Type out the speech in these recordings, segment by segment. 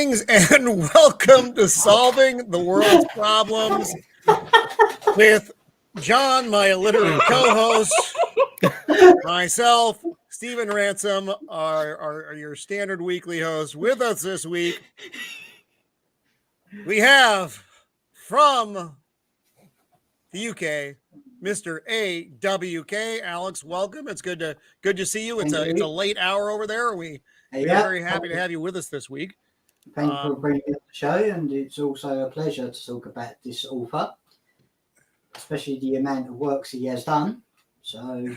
Greetings and welcome to Solving the World's Problems with John, my illiterate co-host, myself, Stephen Ransom, are your standard weekly host. With us this week, we have from the UK, Mr. AWK. Alex, welcome. It's good to see you. It's a late hour over there. We're very happy to have you with us this week. Thank you for bringing me on the show, and it's also a pleasure to talk about this author, especially the amount of works he has done. So,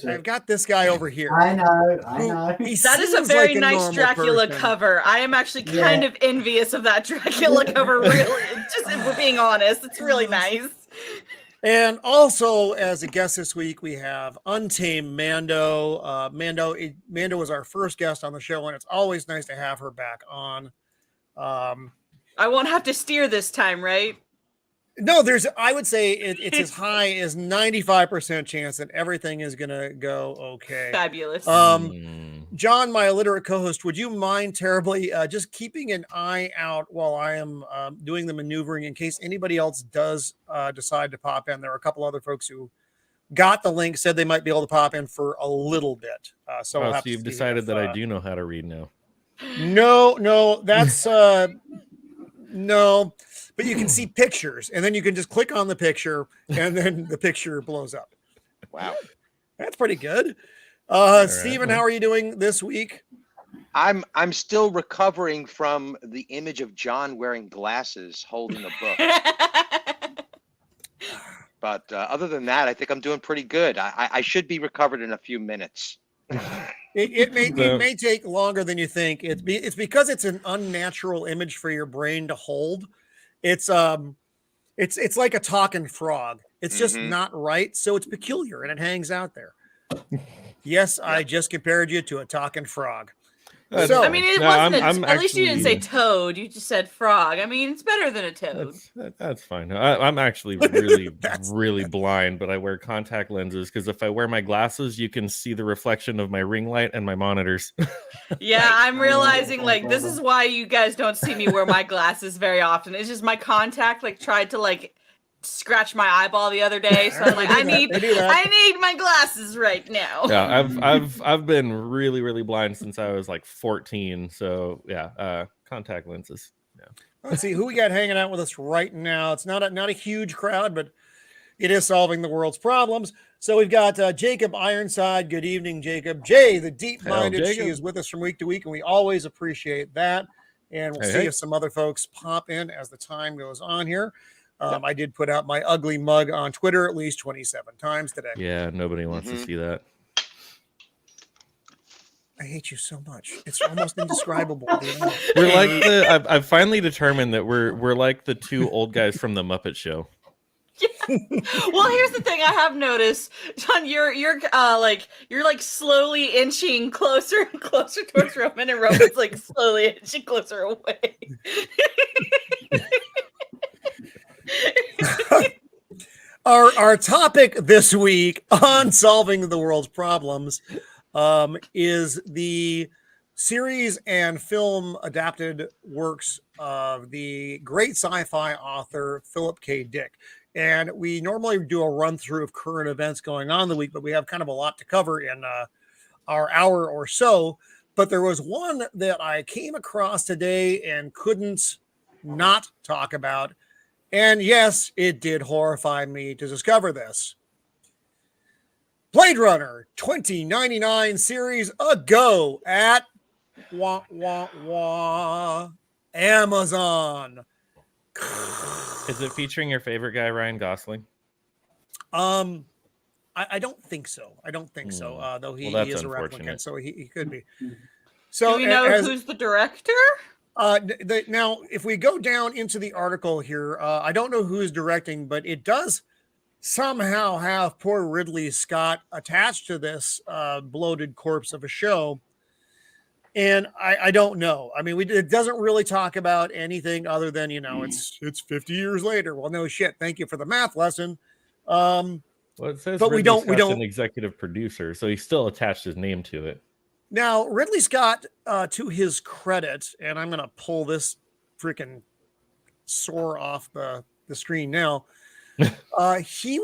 I've got this guy over here. I know. That is a very nice Dracula cover. I am actually kind of envious of that Dracula cover. Really, just if we're being honest, it's really nice. And also, as a guest this week, we have Untamed Mando. Mando was our first guest on the show, and it's always nice to have her back on. I won't have to steer this time, right? No, I would say it's as high as 95% chance that everything is going to go okay. Fabulous. John, my illiterate co-host, would you mind terribly just keeping an eye out while I am doing the maneuvering in case anybody else does decide to pop in? There are a couple other folks who got the link, said they might be able to pop in for a little bit. So you've decided that I do know how to read now. No, that's no. But you can see pictures, and then you can just click on the picture, and then the picture blows up. Wow, that's pretty good. Stephen, how are you doing this week? I'm still recovering from the image of John wearing glasses, holding a book. But other than that, I think I'm doing pretty good. I should be recovered in a few minutes. It may take longer than you think. It's because it's an unnatural image for your brain to hold. It's like a talking frog. It's just not right, so it's peculiar and it hangs out there. Yes, I just compared you to a talking frog. So, I mean, it wasn't. At least you didn't say toad. You just said frog. I mean, it's better than a toad. That's fine. I'm actually really blind, but I wear contact lenses because if I wear my glasses, you can see the reflection of my ring light and my monitors. Yeah, I'm realizing this is why you guys don't see me wear my glasses very often. It's just my contact tried to scratch my eyeball the other day, so I'm like, I need my glasses right now. Yeah, I've been really blind since I was 14. So yeah, contact lenses. Yeah. Let's see who we got hanging out with us right now. It's not a huge crowd, but it is solving the world's problems. So we've got Jacob Ironside. Good evening, Jacob. Jay, the deep-minded, she is with us from week to week, and we always appreciate that. And we'll see if some other folks pop in as the time goes on here. I did put out my ugly mug on Twitter at least 27 times today. Yeah, nobody wants to see that. I hate you so much. It's almost indescribable. We're like I've finally determined that we're like the two old guys from the Muppet Show. Yeah. Well, here's the thing I have noticed, John. You're slowly inching closer and closer towards Roman, and Roman's slowly inching closer away. Our topic this week on solving the world's problems is the series and film adapted works of the great sci-fi author Philip K. Dick. And we normally do a run through of current events going on the week, but we have kind of a lot to cover in our hour or so. But there was one that I came across today and couldn't not talk about. And yes, it did horrify me to discover this. Blade Runner 2099 series ago at Amazon. Is it featuring your favorite guy, Ryan Gosling? I don't think so. Though he is a replicant, so he could be. So do we know who's the director? Now, if we go down into the article here, I don't know who's directing, but it does somehow have poor Ridley Scott attached to this bloated corpse of a show. And I don't know. I mean, it doesn't really talk about anything other than, it's 50 years later. Well, no shit. Thank you for the math lesson. Well, it says but we don't an executive producer, so he still attached his name to it. Now, Ridley Scott, to his credit, and I'm going to pull this freaking sore off the screen now. He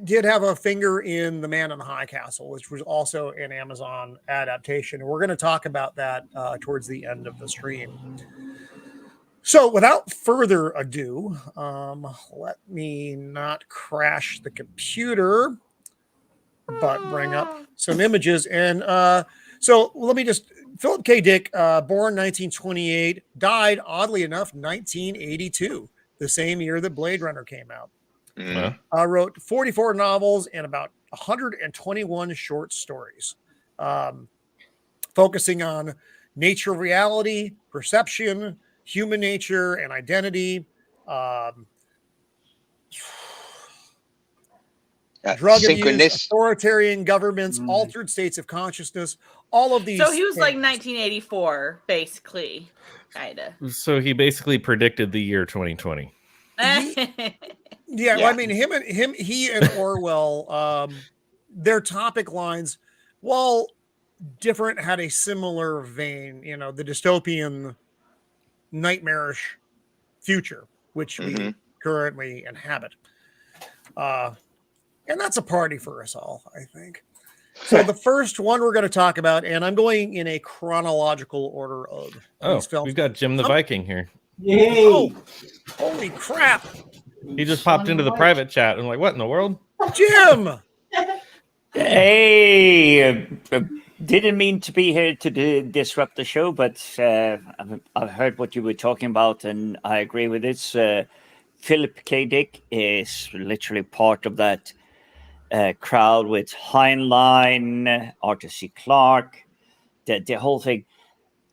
did have a finger in The Man in the High Castle, which was also an Amazon adaptation. We're going to talk about that towards the end of the stream. So without further ado, let me not crash the computer, but bring up some images. And so let me just, Philip K. Dick, born 1928, died, oddly enough, 1982, the same year that Blade Runner came out. Wrote 44 novels and about 121 short stories, focusing on nature of reality, perception, human nature, and identity. Drug abuse, authoritarian governments, altered states of consciousness, all of these. So he was like 1984, basically, kind of. So he basically predicted the year 2020. Yeah, well, I mean, he and Orwell, their topic lines, while different, had a similar vein. You know, the dystopian, nightmarish future, which we currently inhabit. And that's a party for us all, I think. So the first one we're going to talk about, and I'm going in a chronological order of these films. We've got Jim the Viking here. Yay! Oh, holy crap! He just popped into the private chat and like, what in the world? Jim! Hey, didn't mean to be here to disrupt the show, but I've heard what you were talking about, and I agree with it. Philip K. Dick is literally part of that crowd with Heinlein, Arthur C. Clarke, the whole thing.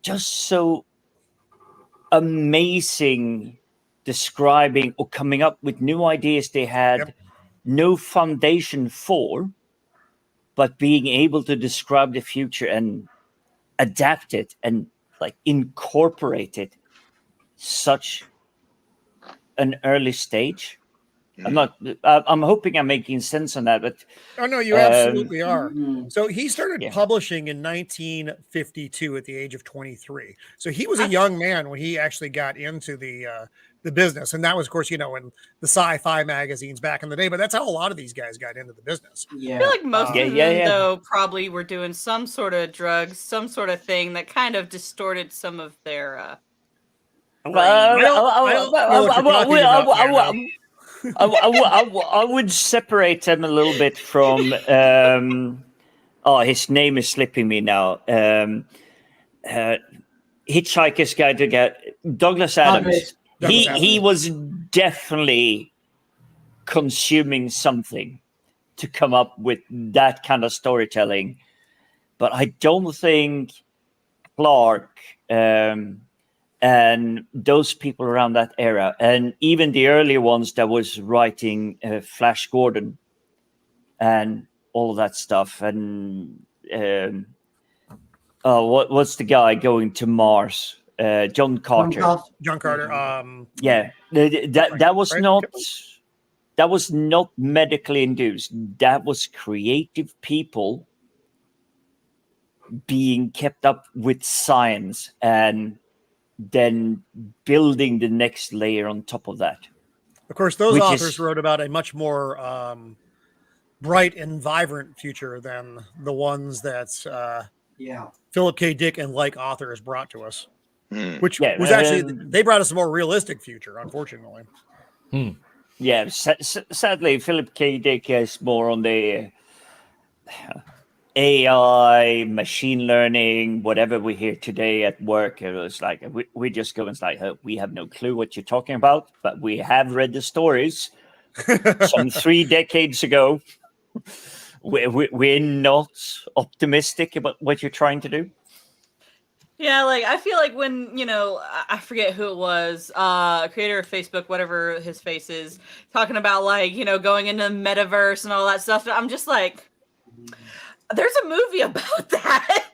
Just so amazing, describing or coming up with new ideas they had no foundation for, but being able to describe the future and adapt it and like incorporate it such an early stage. I'm hoping I'm making sense on that, but oh no, you absolutely are. So he started publishing in 1952 at the age of 23. So he was a young man when he actually got into the business, and that was, of course, you know, in the sci-fi magazines back in the day. But that's how a lot of these guys got into the business. I feel like most of them, though, probably were doing some sort of drugs, some sort of thing that kind of distorted some of their. I would separate them a little bit from. His name is slipping me now. Hitchhiker's Guide to Douglas Adams. He was definitely consuming something to come up with that kind of storytelling, but I don't think Clarke and those people around that era, and even the early ones that was writing Flash Gordon and all of that stuff, and what's the guy going to Mars? John Carter. John Carter. That was not medically induced. That was creative people being kept up with science and then building the next layer on top of that. Of course, those authors wrote about a much more bright and vibrant future than the ones that Philip K. Dick and like authors brought to us, which was actually, they brought us a more realistic future, unfortunately. Yeah, sadly, Philip K. Dick is more on the AI, machine learning, whatever we hear today at work. It was like, we just go and it's like, we have no clue what you're talking about, but we have read the stories some 3 decades ago. We're not optimistic about what you're trying to do. Yeah, like I feel like when, you know, I forget who it was, creator of Facebook, whatever his face is, talking about like, you know, going into the metaverse and all that stuff. I'm just like, there's a movie about that.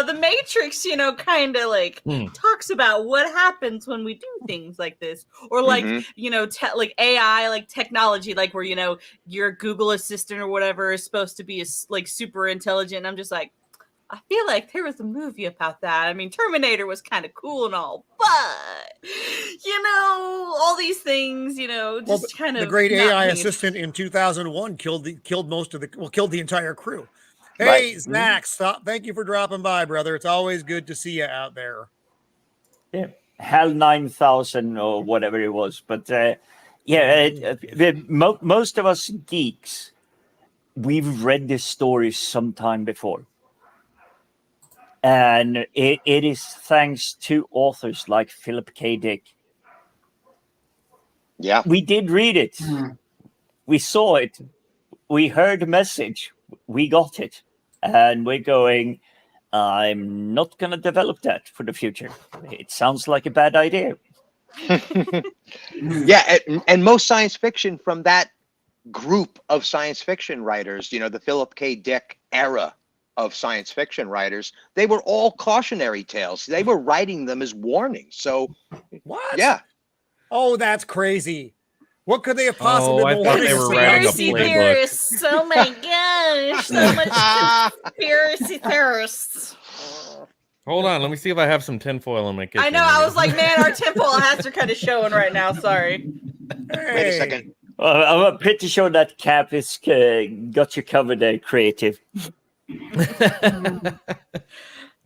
The Matrix, you know, kind of like talks about what happens when we do things like this, or like, you know, like AI, like technology, like where, you know, your Google Assistant or whatever is supposed to be like super intelligent. I'm just like, I feel like there was a movie about that. I mean, Terminator was kind of cool and all, but all these things, just kind of the great not AI paying assistant in 2001 killed the entire crew. Hey, Right. Zach, stop! Thank you for dropping by, brother. It's always good to see you out there. Yeah, Hell 9000 or whatever it was, but most of us geeks, we've read this story sometime before. And it is thanks to authors like Philip K. Dick. Yeah. We did read it. We saw it. We heard the message. We got it. And we're going, I'm not going to develop that for the future. It sounds like a bad idea. Yeah. And most science fiction from that group of science fiction writers, the Philip K. Dick era of science fiction writers, they were all cautionary tales. They were writing them as warnings. So what? Yeah. Oh, that's crazy. What could they have possibly I been thought warning they us were about? writing a Conspiracy playbook. theorists. Oh my gosh, so much conspiracy theorists. Hold on, let me see if I have some tinfoil in my kitchen. I know. I was like, man, our tinfoil hats are kind of showing right now. Sorry. Hey. Wait a second. I'm pretty sure that cap is got you covered there, creative.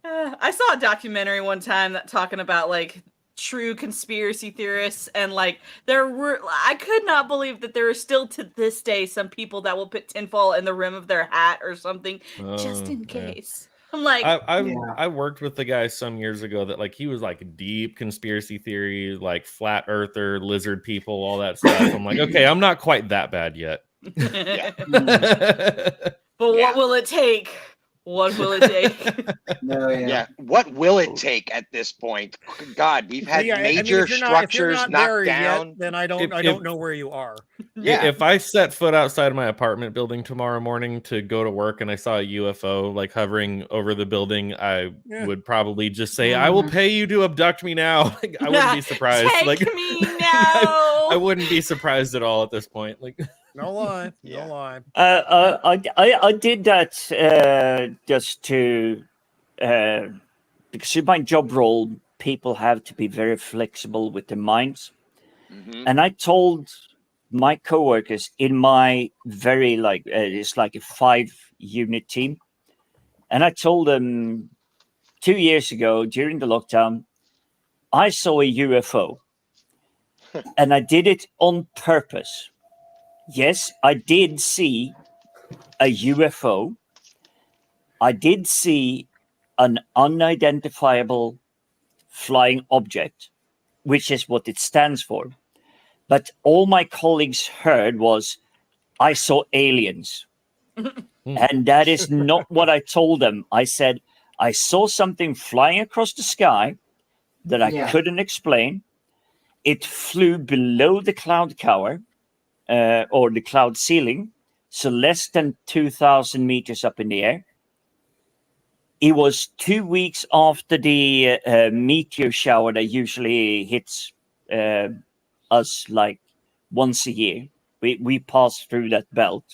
I saw a documentary one time that talking about like true conspiracy theorists, and like I could not believe that there are still to this day some people that will put tinfoil in the rim of their hat or something just in case. I'm like, I worked with the guy some years ago that like he was like deep conspiracy theory, like flat earther, lizard people, all that stuff. I'm like, okay, I'm not quite that bad yet. But what will it take? What will it take? Yeah. What will it take at this point? God, we've had major structures knocked down. Then I don't know where you are. Yeah. If I set foot outside of my apartment building tomorrow morning to go to work and I saw a UFO like hovering over the building, I would probably just say, I will pay you to abduct me now. Like, I wouldn't be surprised. Take me now. I wouldn't be surprised at all at this point. Like, no lie. No lie. I did that just to because in my job role, people have to be very flexible with their minds. And I told my coworkers in my very it's like a 5-unit team, and I told them 2 years ago during the lockdown, I saw a UFO, and I did it on purpose. Yes, I did see a UFO. I did see an unidentifiable flying object, which is what it stands for. But all my colleagues heard was, I saw aliens. And that is not what I told them. I said, I saw something flying across the sky that I couldn't explain. It flew below the cloud cover or the cloud ceiling, so less than 2,000 meters up in the air. It was 2 weeks after the meteor shower that usually hits us like once a year. We passed through that belt.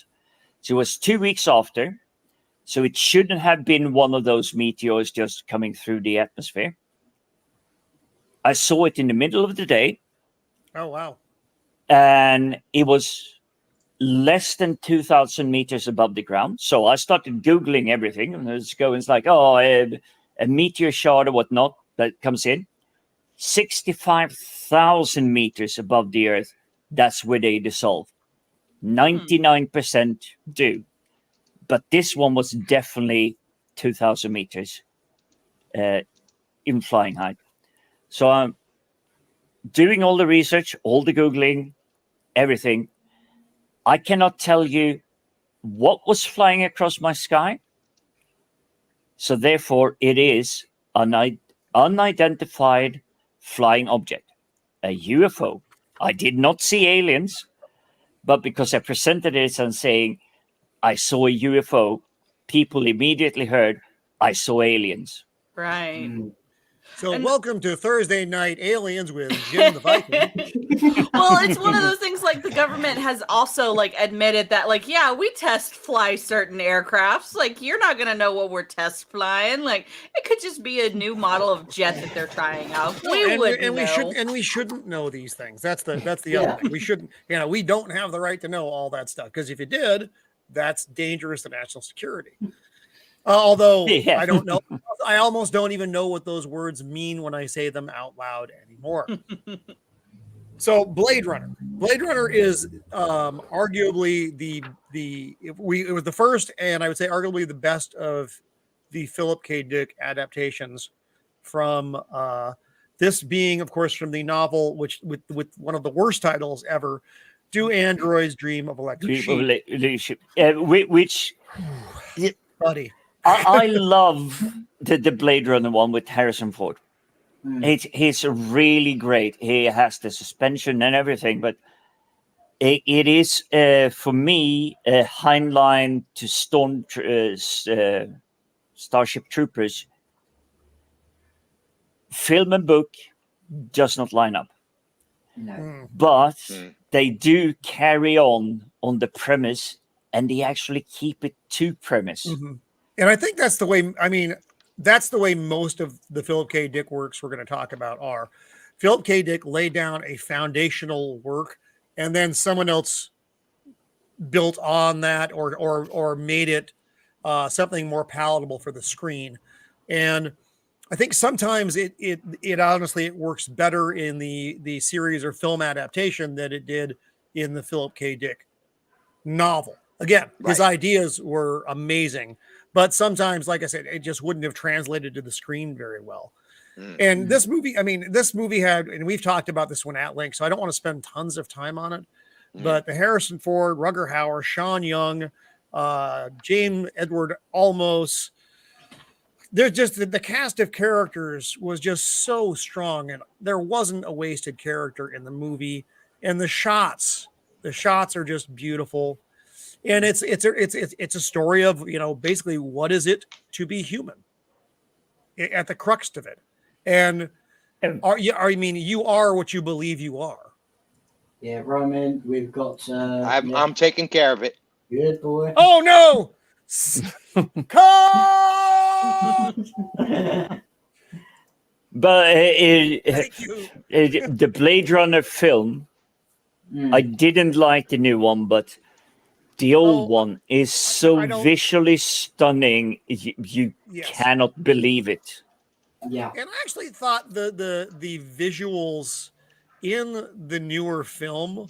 So it was 2 weeks after. So it shouldn't have been one of those meteors just coming through the atmosphere. I saw it in the middle of the day. Oh, wow. And it was less than 2,000 meters above the ground. So I started Googling everything. And it's going, it's like, a meteor shower or whatnot that comes in. 65,000 meters above the Earth, that's where they dissolve. 99% do. But this one was definitely 2,000 meters in flying height. So I'm doing all the research, all the Googling, everything. I cannot tell you what was flying across my sky. So therefore, it is an unidentified flying object, a UFO. I did not see aliens, but because I presented it and saying, I saw a UFO, people immediately heard, I saw aliens. Right. So welcome to Thursday Night Aliens with Jim the Viking. Well, it's one of those things like the government has also like admitted that like, yeah, we test fly certain aircrafts. Like you're not going to know what we're test flying. Like it could just be a new model of jet that they're trying out. We shouldn't know these things. That's the other thing. We shouldn't, we don't have the right to know all that stuff, because if you did, that's dangerous to national security. Although I don't know, I almost don't even know what those words mean when I say them out loud anymore. So Blade Runner is arguably it was the first, and I would say arguably the best of the Philip K. Dick adaptations, from this being, of course, from the novel, which with one of the worst titles ever, Do Androids Dream of Electric Sheep? Which, buddy. I love the Blade Runner one with Harrison Ford. He's really great. He has the suspension and everything, but it is for me a Heinlein to Starship Troopers. Film and book does not line up. No. But they do carry on the premise, and they actually keep it to premise. Mm-hmm. And I think that's the way, that's the way most of the Philip K. Dick works we're going to talk about are. Philip K. Dick laid down a foundational work, and then someone else built on that or made it something more palatable for the screen. And I think sometimes it honestly, it works better in the series or film adaptation than it did in the Philip K. Dick novel. Again, his ideas were amazing, but sometimes, like I said, it just wouldn't have translated to the screen very well. And this movie had, and we've talked about this one at length, so I don't want to spend tons of time on it, but the Harrison Ford, Rutger Hauer, Sean Young, James Edward Olmos, there's just the cast of characters was just so strong, and there wasn't a wasted character in the movie. And the shots are just beautiful. And it's a story of, basically what is it to be human at the crux of it. And you are what you believe you are. Yeah, Roman, we've got. I'm taking care of it. Good boy. Oh no! But Thank you. The Blade Runner film, I didn't like the new one, but the old one is so visually stunning. You cannot believe it. Yeah. And I actually thought the visuals in the newer film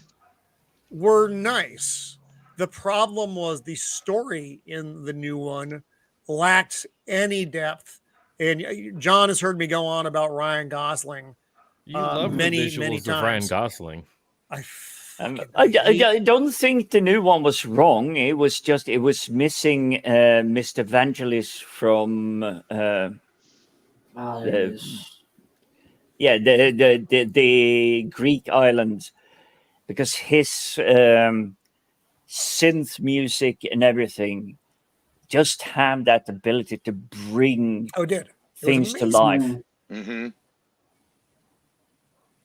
were nice. The problem was the story in the new one lacked any depth. And John has heard me go on about Ryan Gosling. You love many times. Of Ryan Gosling. I don't think the new one was wrong. It was missing Mr. Vangelis from the Greek islands, because his synth music and everything just have that ability to bring things to life. Mm-hmm.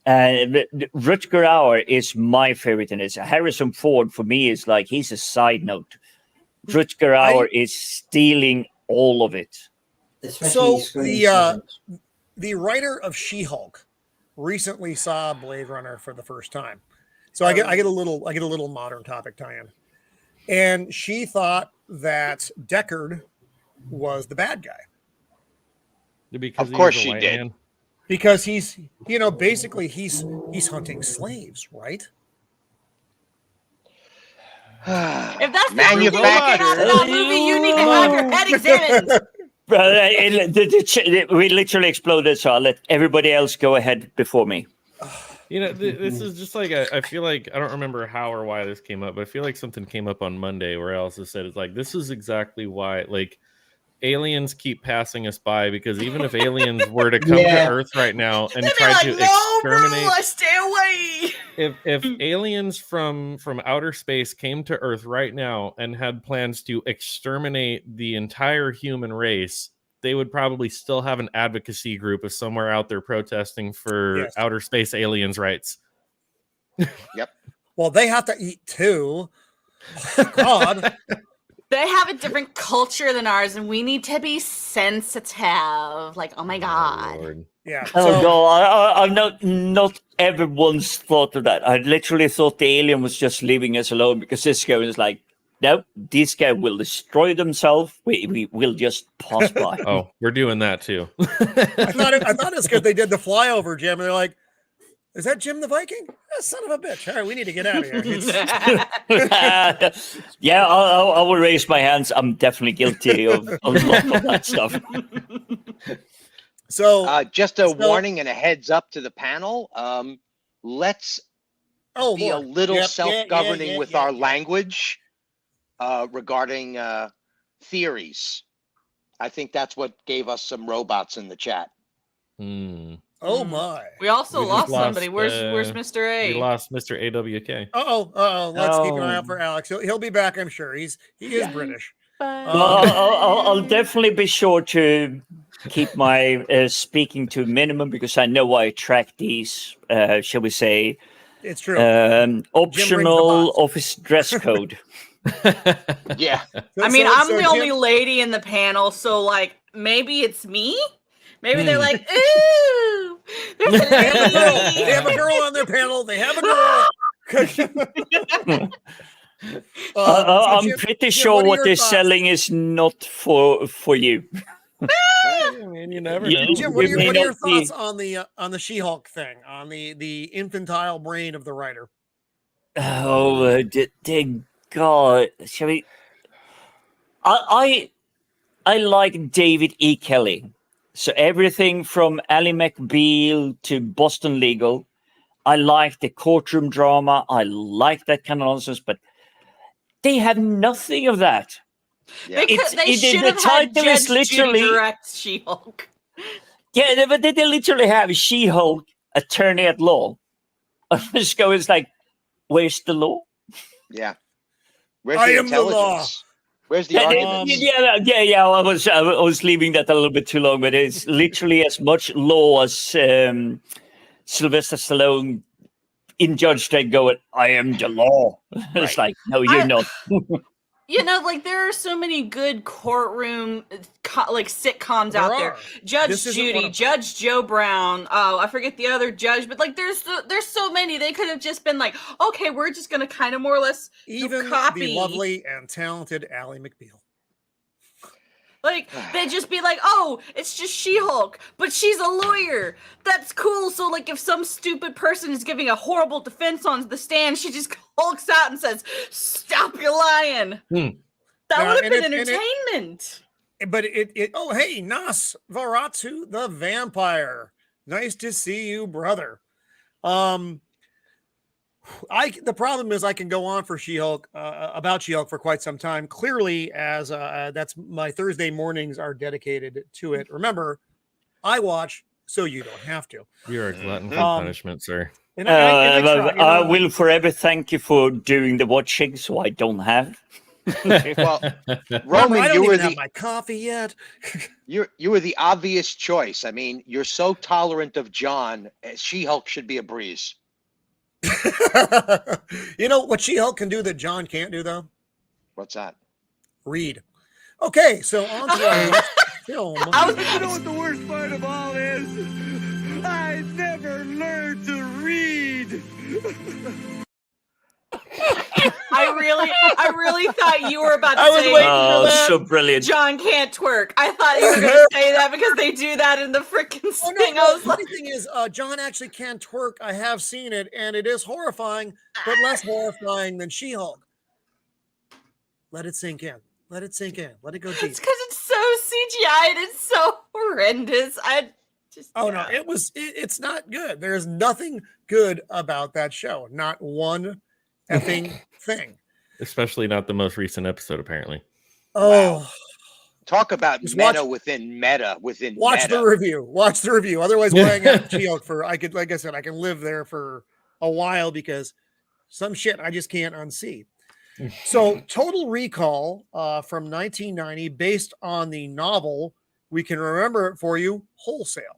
Rutger Hauer is my favorite in this. Harrison Ford for me is like he's a side note. Rutger Hauer is stealing all of it. So the writer of She-Hulk recently saw Blade Runner for the first time. So I get a little modern topic tie-in, and she thought that Deckard was the bad guy. Because of course she did. Man. Because he's basically he's hunting slaves, right? If that's the truth you're looking at in that movie, you need to have your head examined. We literally exploded, so I'll let everybody else go ahead before me. This is just like I feel like I don't remember how or why this came up, but I feel like something came up on Monday where I also said it's like this is exactly why aliens keep passing us by, because even if aliens were to come to Earth right now and try to exterminate, stay away. If aliens from outer space came to Earth right now and had plans to exterminate the entire human race, they would probably still have an advocacy group of somewhere out there protesting for outer space aliens' rights. Yep. Well, they have to eat too. God. They have a different culture than ours, and we need to be sensitive. Like, oh my God. Lord. Yeah. Oh God, I've not ever once thought of that. I literally thought the alien was just leaving us alone because this guy was like, no, this guy will destroy themselves. We will just pass by. Oh, we're doing that too. I thought it's because they did the flyover, Jim, and they're like, is that Jim the Viking? Son of a bitch. All right, we need to get out of here. Yeah, I will raise my hands. I'm definitely guilty of a lot of that stuff. So, just a warning and a heads up to the panel. Let's be a little self-governing with our language regarding theories. I think that's what gave us some robots in the chat. Oh my! We also lost somebody. Where's Mr. A? We lost Mr. AWK. Let's keep an eye out for Alex. He'll be back, I'm sure. He is British. Well, I'll definitely be sure to keep my speaking to a minimum because I know I attract these. Shall we say? It's true. Optional office dress code. Yeah. I mean, I'm the only lady in the panel, so like maybe it's me. Maybe they're like, ooh, there's a lady. They have a girl on their panel. They have a girl. I'm pretty sure what they're selling is not for you. I mean, you never know. Jim, what are your thoughts on the She-Hulk thing, on the infantile brain of the writer? Oh, God, shall we? I like David E. Kelly. So everything from Ally McBeal to Boston Legal, I like the courtroom drama. I like that kind of nonsense, but they have nothing of that. Yeah. They should have had Judge Judy direct She-Hulk. Yeah, but they literally have She-Hulk, attorney at law. Just go, it's like, where's the law? Yeah. Where's the intelligence? Where's the arguments? Yeah. I was leaving that a little bit too long, but it's literally as much law as Sylvester Stallone in Judge Dredd going, I am the law. It's like, no, you're not. Like there are so many good courtroom like sitcoms out there. Judge Judy, Judge Joe Brown. Oh, I forget the other judge, but like there's so many. They could have just been like, okay, we're just gonna kind of more or less copy the lovely and talented Ally McBeal. Like they'd just be like, oh, it's just She-Hulk, but she's a lawyer. That's cool. So like if some stupid person is giving a horrible defense on the stand, she just hulks out and says, stop your lying. That would have been entertainment. But oh hey, Nosferatu the vampire. Nice to see you, brother. The problem is I can go on for She-Hulk about She-Hulk for quite some time. Clearly, as that's my Thursday mornings are dedicated to it. Remember, I watch, so you don't have to. You're a glutton for punishment, sir. And I will forever thank you for doing the watching, so I don't have. Well, Roman, I don't even have my coffee yet. you were the obvious choice. I mean, you're so tolerant of John. She-Hulk should be a breeze. You know what She-Hulk can do that John can't do, though? What's that? Read. Okay, so on to our next film. You know what the worst part of all is? I never learned to read. I really thought you were about to say, so brilliant. John can't twerk. I thought you were going to say that because they do that in the freaking thing. No, the funny thing is, John actually can twerk. I have seen it, and it is horrifying, but less horrifying than She-Hulk. Let it sink in. Let it sink in. Let it go deep. It's because it's so CGI and it's so horrendous. No, it's not good. There's nothing good about that show. Not one effing thing. Especially not the most recent episode, apparently. Oh, wow. Talk about meta within meta. Watch the review. Watch the review. Otherwise, we're hanging out She-Hulk for. Like I said, I can live there for a while because some shit I just can't unsee. So, Total Recall from 1990, based on the novel we can remember it for you wholesale.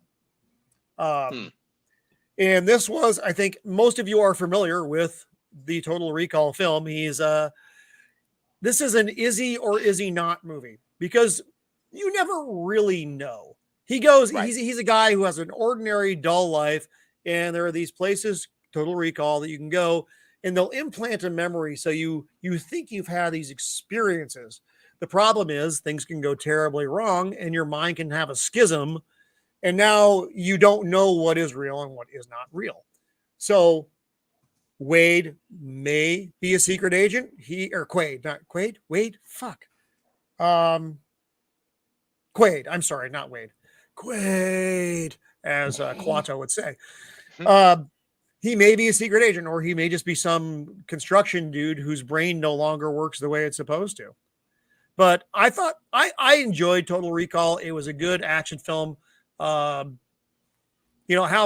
And this was, I think most of you are familiar with the Total Recall film. This is an is he or is he not movie, because you never really know. He goes, Right. he's a guy who has an ordinary, dull life, and there are these places, Total Recall, that you can go, and they'll implant a memory, so you think you've had these experiences. The problem is things can go terribly wrong, and your mind can have a schism, and now you don't know what is real and what is not real. So Wade may be a secret agent. Quaid. Quaid. I'm sorry, not Wade. Quaid, as Quato would say. He may be a secret agent, or he may just be some construction dude whose brain no longer works the way it's supposed to. But I thought I enjoyed Total Recall. It was a good action film. How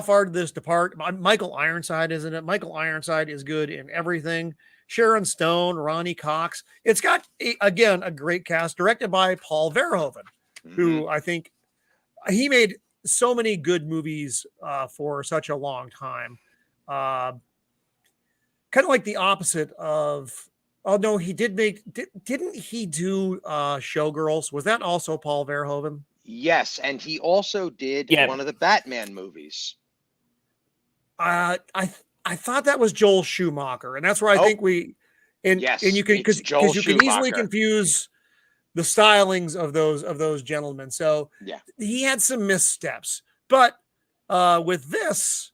far did this depart? Michael Ironside, isn't it? Michael Ironside is good in everything. Sharon Stone, Ronnie Cox. It's got, again, a great cast, directed by Paul Verhoeven, who I think he made so many good movies for such a long time. Kind of like the opposite of, oh no, he didn't he do Showgirls? Was that also Paul Verhoeven? Yes, and he also did one of the Batman movies. I thought that was Joel Schumacher, and that's where I think and you can, because you can easily confuse the stylings of those gentlemen. So he had some missteps, but with this,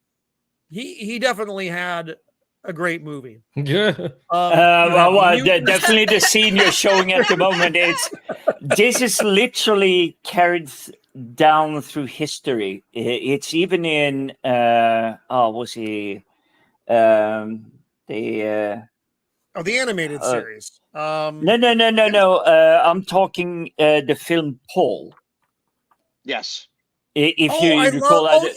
he definitely had a great movie. Yeah. Definitely the scene you're showing at the moment. This is literally carried down through history. It's even in the animated series. No. I'm talking the film Paul. Yes. If you recall that.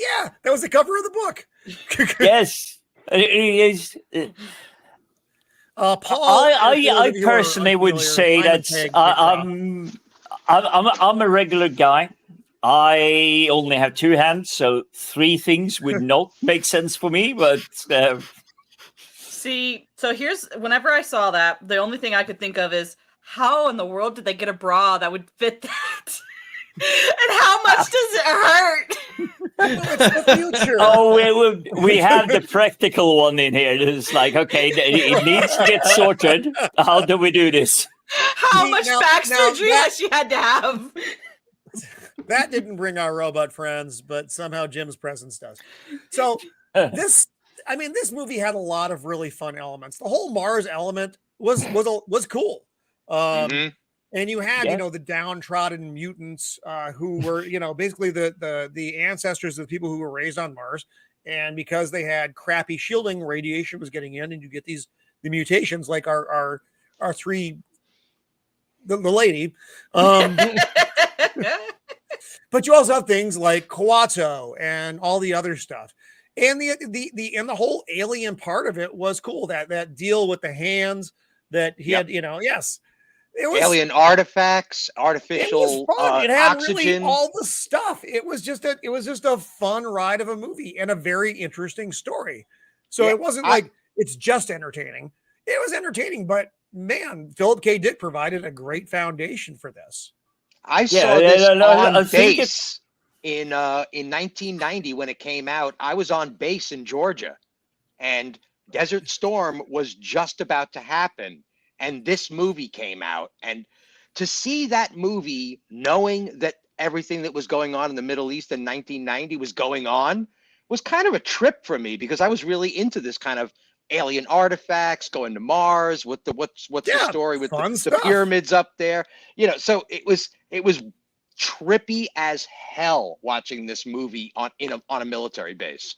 Yeah. That was the cover of the book. Yes. It is. Paul. I personally would say that I'm a regular guy. I only have two hands, so three things would not make sense for me. But see, so whenever I saw that, the only thing I could think of is, how in the world did they get a bra that would fit that? And how much does it hurt? It's the future. Oh, we have the practical one in here. It's like, okay, it needs to get sorted. How do we do this? How much back surgery has she had to have? That didn't bring our robot friends, but somehow Jim's presence does. So this movie had a lot of really fun elements. The whole Mars element was cool. And you had, the downtrodden mutants who were, basically the ancestors of the people who were raised on Mars. And because they had crappy shielding, radiation was getting in, and you get the mutations like our three, the lady. But you also have things like Quato and all the other stuff. And the whole alien part of it was cool. That deal with the hands that he had, yes. It was alien artifacts, artificial it had oxygen. Really all the stuff. It was just a fun ride of a movie and a very interesting story. So it wasn't like it's just entertaining. It was entertaining, but man, Philip K. Dick provided a great foundation for this. I saw this on base in 1990 when it came out. I was on base in Georgia, and Desert Storm was just about to happen. And this movie came out, and to see that movie, knowing that everything that was going on in the Middle East in 1990 was going on, was kind of a trip for me, because I was really into this kind of alien artifacts, going to Mars, what's the story with the pyramids up there, So it was trippy as hell watching this movie on a military base.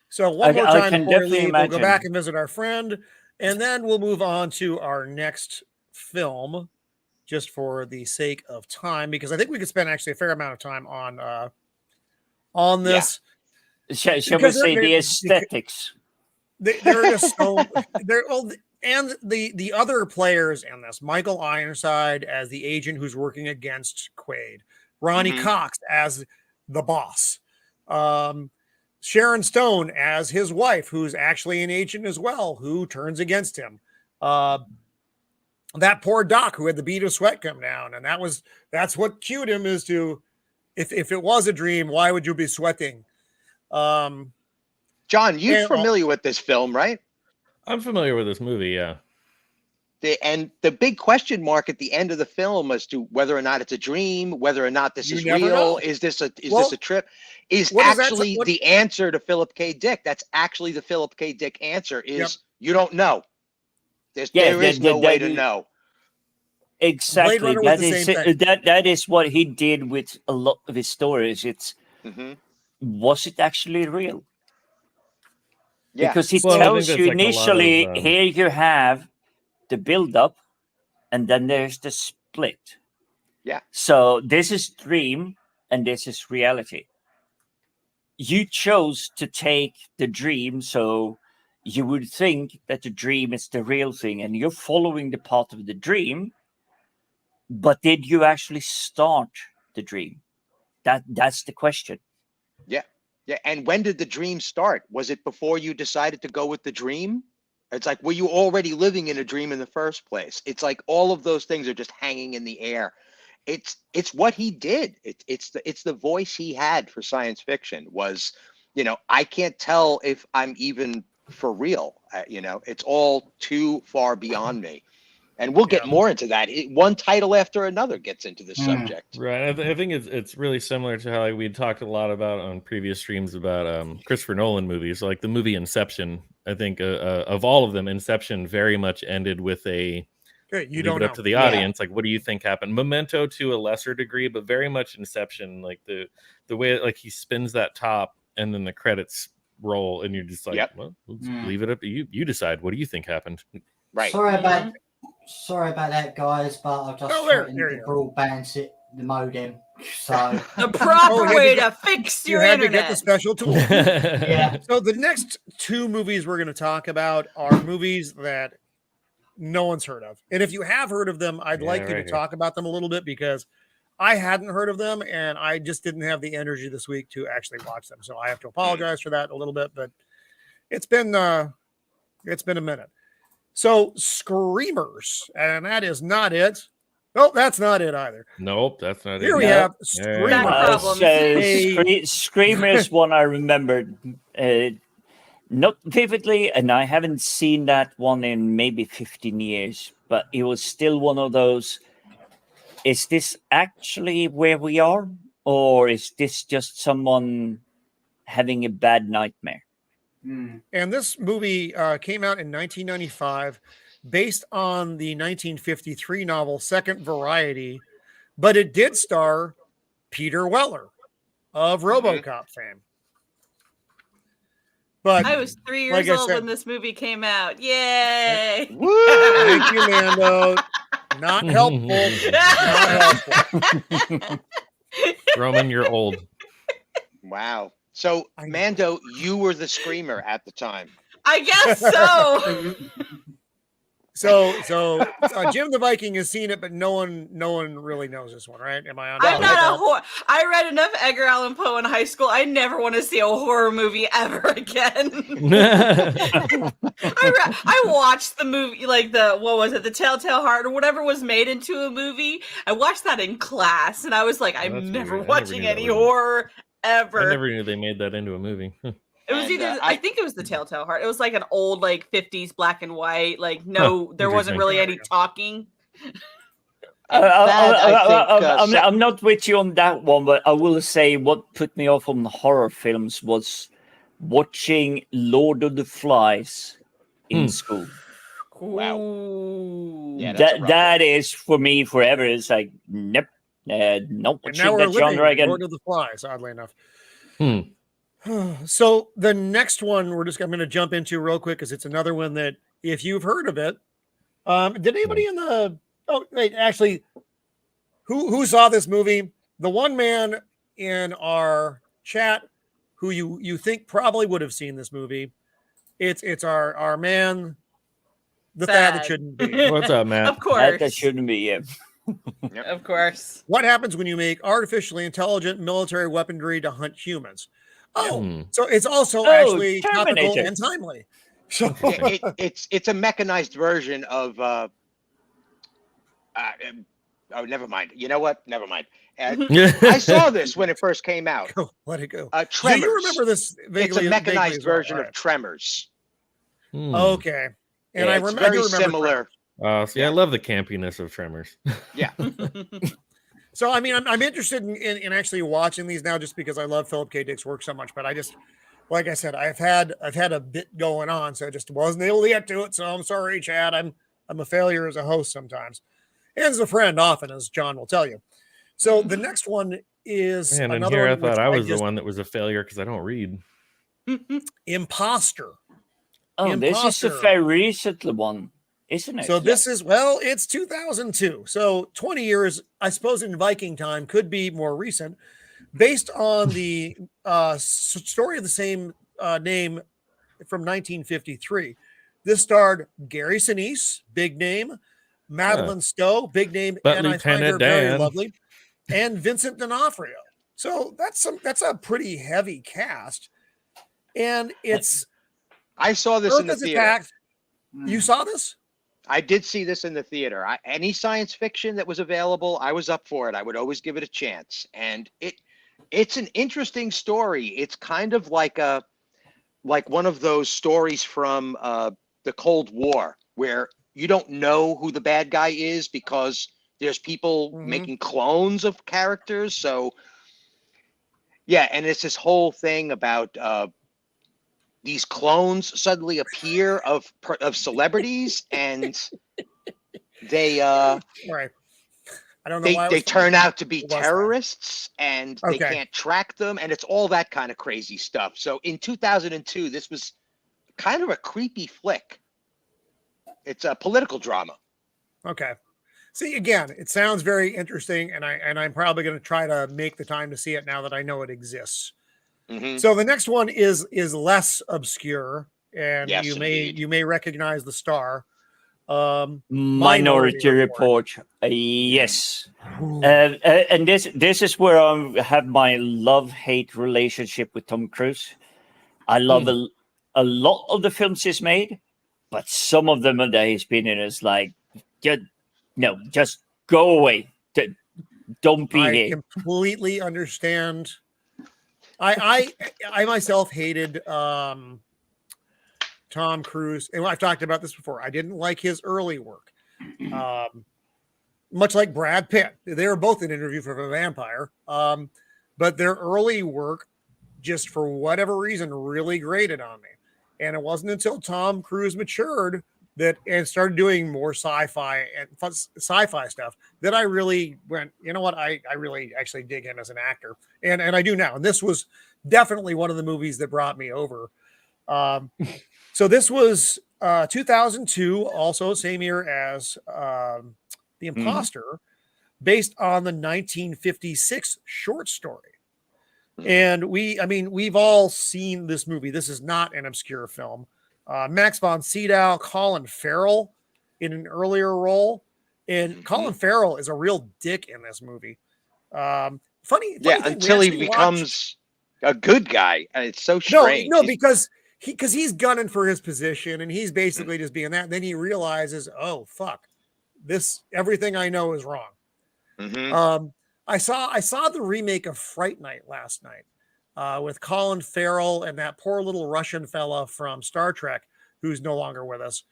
So one more time before we leave, we'll go back and visit our friend. And then we'll move on to our next film, just for the sake of time, because I think we could spend actually a fair amount of time on this. Yeah. Shall we say the aesthetics? They're just so and the other players in this, Michael Ironside as the agent who's working against Quaid, Ronnie Cox as the boss, Sharon Stone as his wife, who's actually an agent as well, who turns against him. That poor Doc who had the bead of sweat come down, and that's what cued him as to, if it was a dream, why would you be sweating? John, you're familiar with this film, right? I'm familiar with this movie, yeah. And the big question mark at the end of the film as to whether or not it's a dream, whether or not this is real, is this a trip, is actually the answer to Philip K. Dick. That's actually the Philip K. Dick answer is you don't know. There is no way to know. Exactly. That is what he did with a lot of his stories. It's was it actually real? Yeah. Because he tells you initially, here you have the build-up, and then there's the split. Yeah. So this is dream, and this is reality. You chose to take the dream, so you would think that the dream is the real thing, and you're following the path of the dream. But did you actually start the dream? That's the question. Yeah. Yeah. And when did the dream start? Was it before you decided to go with the dream? It's like, were you already living in a dream in the first place? It's like all of those things are just hanging in the air. It's what he did. It's the voice he had for science fiction was, I can't tell if I'm even for real. It's all too far beyond me. And we'll get more into that. One title after another gets into the subject. Right. I think it's really similar to how we talked a lot about on previous streams about Christopher Nolan movies, like the movie Inception. I think of all of them, Inception very much ended with a leave it up to the audience. Like, what do you think happened? Memento to a lesser degree, but very much Inception. Like the way like he spins that top and then the credits roll, and you're just like, well, let's leave it up to you. You decide. What do you think happened? Right. Sorry about that, guys, but I've just threatened the broadband the modem. So the proper way to fix your internet. You had to get the special tool. Yeah. So the next two movies we're going to talk about are movies that no one's heard of. And if you have heard of them, I'd like you to talk about them a little bit, because I hadn't heard of them and I just didn't have the energy this week to actually watch them. So I have to apologize for that a little bit, but it's been a minute. So Screamers, and that is not it. Oh, that's not it either. Nope, that's not it. Here we have Screamers. Screamers one I remembered not vividly, and I haven't seen that one in maybe 15 years, but it was still one of those, is this actually where we are? Or is this just someone having a bad nightmare? And this movie came out in 1995, based on the 1953 novel Second Variety, but it did star Peter Weller of RoboCop fame. But I was 3 years old when this movie came out. Yay! Woo! Thank you, Mando. Not helpful. Not helpful. Roman, you're old. Wow. So, Mando, you were the screamer at the time. I guess so. So Jim the Viking has seen it, but no one really knows this one, right? Am I on? I'm not a horror. I read enough Edgar Allan Poe in high school. I never want to see a horror movie ever again. I watched the movie, like the Telltale Heart or whatever was made into a movie. I watched that in class, and I was like, I'm never watching any horror ever. I never knew they made that into a movie. It was either I think it was the Telltale Heart. It was like an old 50s black and white. There wasn't really any talking. I'm not with you on that one, but I will say what put me off on horror films was watching Lord of the Flies in school. Wow. Yeah, that is for me forever. It's like nope, not watching that genre again. Lord of the Flies, oddly enough. So the next one I'm going to jump into real quick, because it's another one that if you've heard of it, did anybody actually who saw this movie? The one man in our chat who you think probably would have seen this movie. It's our man The Sad. Thad that shouldn't be. What's up, Matt? Of course. That shouldn't be it. Of course. What happens when you make artificially intelligent military weaponry to hunt humans? Oh, so it's also actually topical and timely. So it's a mechanized version of. Oh, never mind. You know what? Never mind. I saw this when it first came out. Let it go. Tremors. Do you remember this vaguely? It's a mechanized vaguely version of Tremors. Okay. And I remember very similar. See, I love the campiness of Tremors. Yeah. So, I mean, I'm interested in actually watching these now just because I love Philip K. Dick's work so much. But I just, like I said, I've had a bit going on, so I just wasn't able to get to it. So I'm sorry, Chad. I'm a failure as a host sometimes, and as a friend often, as John will tell you. So the next one is and here I thought I was the one that was a failure because I don't read. Imposter. Oh, this is a very recent one, isn't it? So this is, well, it's 2002. So 20 years, I suppose, in Viking time could be more recent, based on the story of the same name from 1953. This starred Gary Sinise, big name, Madeline Stowe, big name, but and Lieutenant I find her Dan. very lovely, and Vincent D'Onofrio. So that's a pretty heavy cast, and it's. I saw this in the theater. Attacked. You saw this? I did see this in the theater. Any science fiction that was available, I was up for it. I would always give it a chance. And it's an interesting story. It's kind of like one of those stories from the Cold War where you don't know who the bad guy is because there's people making clones of characters. So yeah, and it's this whole thing about these clones suddenly appear of celebrities, and they right. I don't know why they turn out to be terrorists, and they can't track them, and it's all that kind of crazy stuff. So in 2002, this was kind of a creepy flick. It's a political drama. Okay. See, again, it sounds very interesting, and I'm probably going to try to make the time to see it now that I know it exists. So the next one is less obscure, and yes, you may recognize the star. Minority Report. Yes, and this is where I have my love-hate relationship with Tom Cruise. I love a lot of the films he's made, but some of them that he's been in is like, just go away. Don't be here. I completely understand. I myself hated Tom Cruise, and I've talked about this before. I didn't like his early work, much like Brad Pitt. They were both in Interview for a Vampire, but their early work, just for whatever reason, really grated on me. And it wasn't until Tom Cruise matured and started doing more sci-fi stuff that I really went, you know what, I really actually dig him as an actor, and I do now. And this was definitely one of the movies that brought me over. So this was 2002, also same year as The Imposter, based on the 1956 short story. And we've all seen this movie. This is not an obscure film. Max von Sydow, Colin Farrell in an earlier role, and Colin Farrell is a real dick in this movie. Funny until he becomes a good guy, and it's so strange. No, because he's gunning for his position, and he's basically just being that. And then he realizes, oh fuck, everything I know is wrong. I saw the remake of Fright Night last night. With Colin Farrell and that poor little Russian fella from Star Trek who's no longer with us.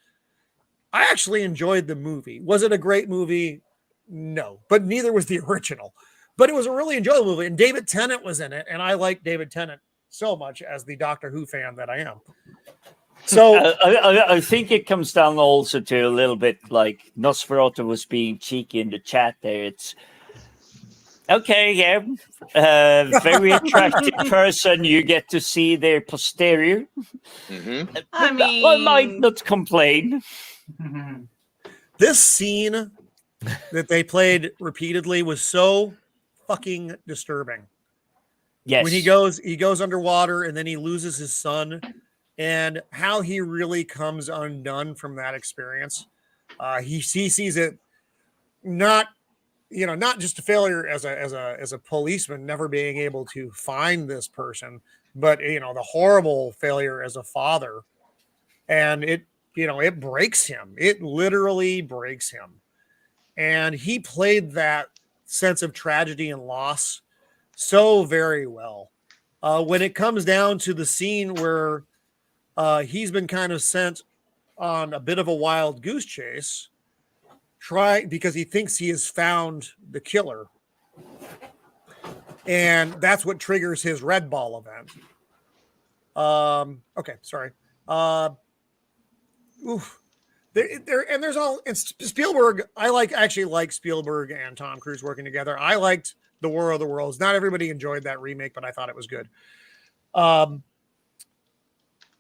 I actually enjoyed the movie. Was it a great movie? No, but neither was the original. But it was a really enjoyable movie, and David Tennant was in it, and I like David Tennant so much as the Doctor Who fan that I am. So I think it comes down also to a little bit like Nosferatu was being cheeky in the chat there. It's okay, yeah. Very attractive person. You get to see their posterior. I mean, I might not complain. This scene that they played repeatedly was so fucking disturbing. Yes. When he goes underwater and then he loses his son, and how he really comes undone from that experience. He sees it not just a failure as a policeman never being able to find this person, but the horrible failure as a father, and it breaks him. It literally breaks him, and he played that sense of tragedy and loss so very well. When it comes down to the scene where he's been kind of sent on a bit of a wild goose chase, because he thinks he has found the killer, and that's what triggers his red ball event. Okay, sorry. There's all, and Spielberg. I actually like Spielberg and Tom Cruise working together. I liked The War of the Worlds. Not everybody enjoyed that remake, but I thought it was good.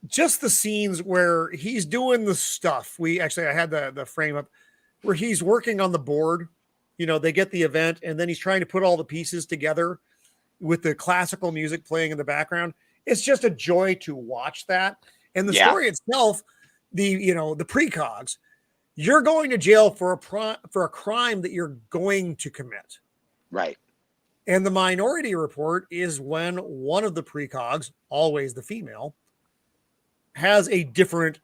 Just the scenes where he's doing the stuff. I had the frame up where he's working on the board. They get the event, and then he's trying to put all the pieces together with the classical music playing in the background. It's just a joy to watch that. And the story itself, the precogs, you're going to jail for a crime that you're going to commit. Right. And the Minority Report is when one of the precogs, always the female, has a different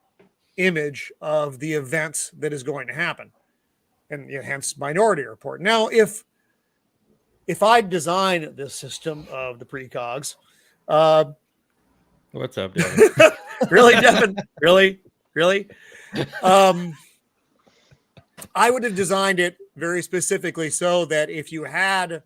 image of the events that is going to happen. And hence Minority Report. Now, if I design this system of the precogs, what's up, Devin? Really, Devin? Really? I would have designed it very specifically so that if you had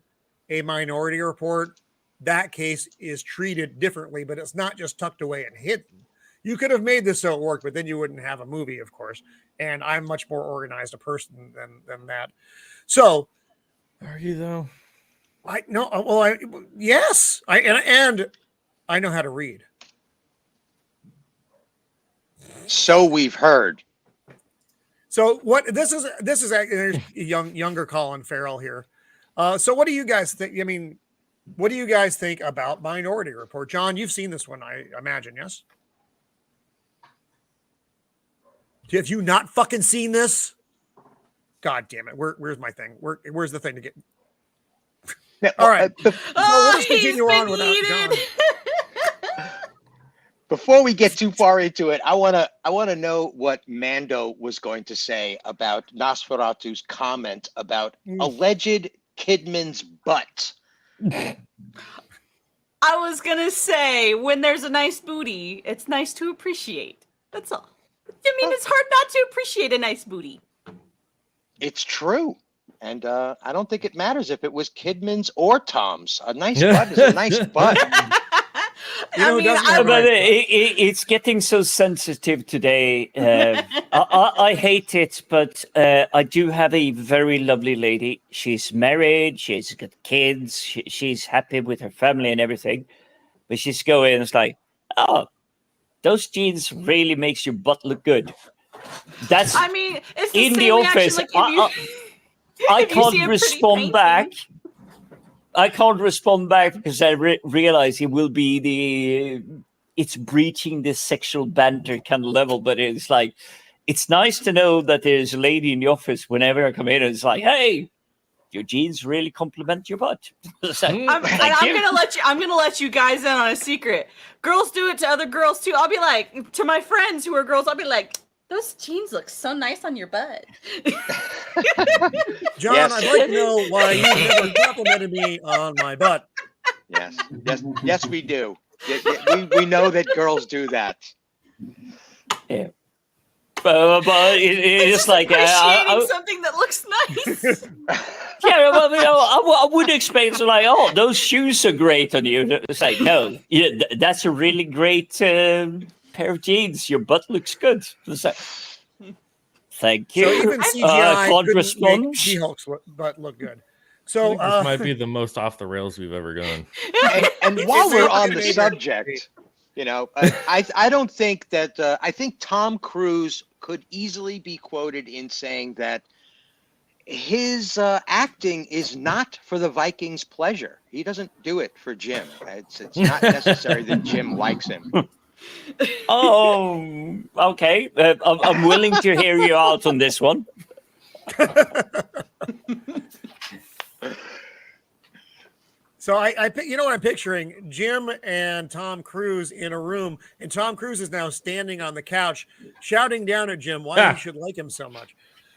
a Minority Report, that case is treated differently, but it's not just tucked away and hidden. You could have made this so it worked, but then you wouldn't have a movie, of course. And I'm much more organized a person than that. So, are you though? I know. Well, yes. And I know how to read. So we've heard. So what this is there's younger Colin Farrell here. So what do you guys think? I mean, what do you guys think about Minority Report? John, you've seen this one, I imagine, yes? Have you not fucking seen this? God damn it. Where's my thing? Where's the thing to get? All right. Let's continue on without John. Before we get too far into it, I wanna know what Mando was going to say about Nosferatu's comment about alleged Kidman's butt. I was gonna say, when there's a nice booty, it's nice to appreciate. That's all. I mean, it's hard not to appreciate a nice booty. It's true. And I don't think it matters if it was Kidman's or Tom's. A nice butt is a nice butt. It's getting so sensitive today. I hate it, but I do have a very lovely lady. She's married. She's got kids. She's happy with her family and everything. But she's going, it's like, oh, those jeans really makes your butt look good. That's. I mean, it's the in same the office. I can't respond back. I can't respond back because I realize it will be it's breaching this sexual banter kind of level. But it's like, it's nice to know that there's a lady in the office whenever I come in and it's like, hey, your jeans really compliment your butt. I'm gonna let you guys in on a secret. Girls do it to other girls too. I'll be like, to my friends who are girls, I'll be like, those jeans look so nice on your butt. John, yes. I'd like to know why you never complimented me on my butt. Yes, we do. We know that girls do that. Yeah. But it's like appreciating something that looks nice. Yeah, well, I would expect like, oh, those shoes are great on you. It's like, no, that's a really great pair of jeans. Your butt looks good. Like, thank you. So even CGI can't respond. Make She-Hulk's butt look good. So this might be the most off the rails we've ever gone. And while we're on the subject, I don't think that I think Tom Cruise could easily be quoted in saying that his acting is not for the Vikings' pleasure. He doesn't do it for Jim. It's not necessary that Jim likes him. Oh, okay. I'm willing to hear you out on this one. So you know what I'm picturing? Jim and Tom Cruise in a room, and Tom Cruise is now standing on the couch, shouting down at Jim why he should like him so much.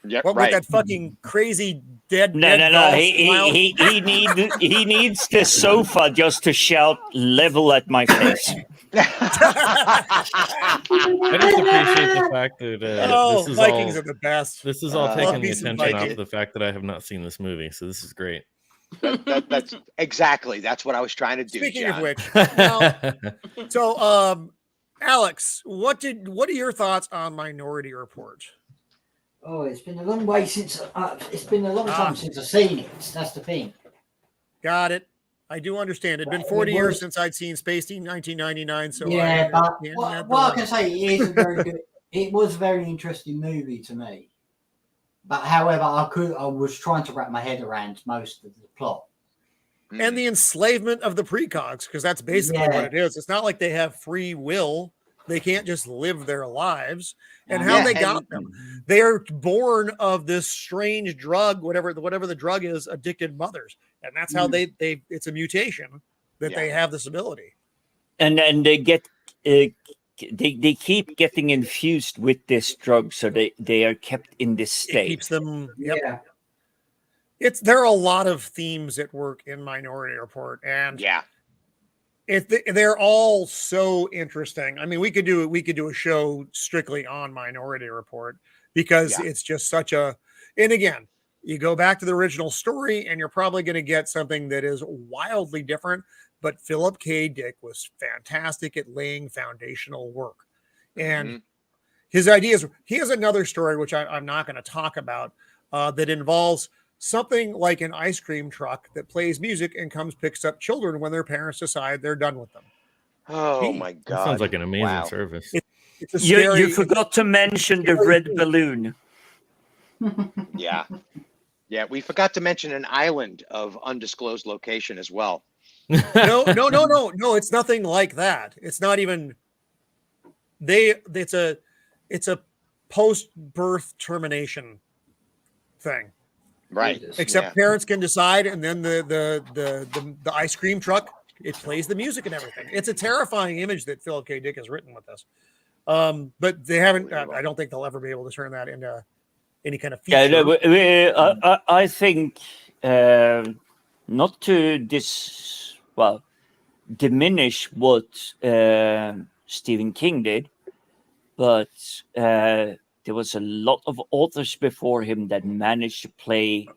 Yeah, What right. with that fucking crazy dead No. doll smile? He needs the sofa just to shout level at my face. I just appreciate the fact that this is Vikings all, are the best. This is all love taking me the some attention off Vikings. the fact that I have not seen this movie, so this is great. That's exactly. That's what I was trying to do. Speaking John. of which, now, so Alex, what are your thoughts on Minority Report? Oh, it's been a long way since it's been a long time since I've seen it. That's the thing. Got it. I do understand. It'd been 40 years since I'd seen Space Team 1999. So yeah, but what I can say it is a very good. It was a very interesting movie to me. But however, I was trying to wrap my head around most of the plot. And the enslavement of the precogs, because that's basically what it is. It's not like they have free will. They can't just live their lives. And how they got them. They are born of this strange drug, whatever the drug is, addicted mothers. And that's how they it's a mutation that they have this ability. And they get they keep getting infused with this drug, so they are kept in this state. It keeps them there are a lot of themes at work in Minority Report, and they're all so interesting. I mean, we could do a show strictly on Minority Report because it's just such a. And again, you go back to the original story, and you're probably going to get something that is wildly different. But Philip K. Dick was fantastic at laying foundational work, and his ideas. He has another story which I'm not going to talk about that involves something like an ice cream truck that plays music and picks up children when their parents decide they're done with them. Oh my God. That sounds like an amazing service. It's a scary, you forgot to mention the red balloon. Yeah. We forgot to mention an island of undisclosed location as well. No. It's nothing like that. It's not even. It's a post-birth termination thing. Right. Except parents can decide, and then the ice cream truck, it plays the music and everything. It's a terrifying image that Philip K. Dick has written with this. But they haven't. I don't think they'll ever be able to turn that into any kind of feature. Yeah, I think not to diminish what Stephen King did, but there was a lot of authors before him that managed to play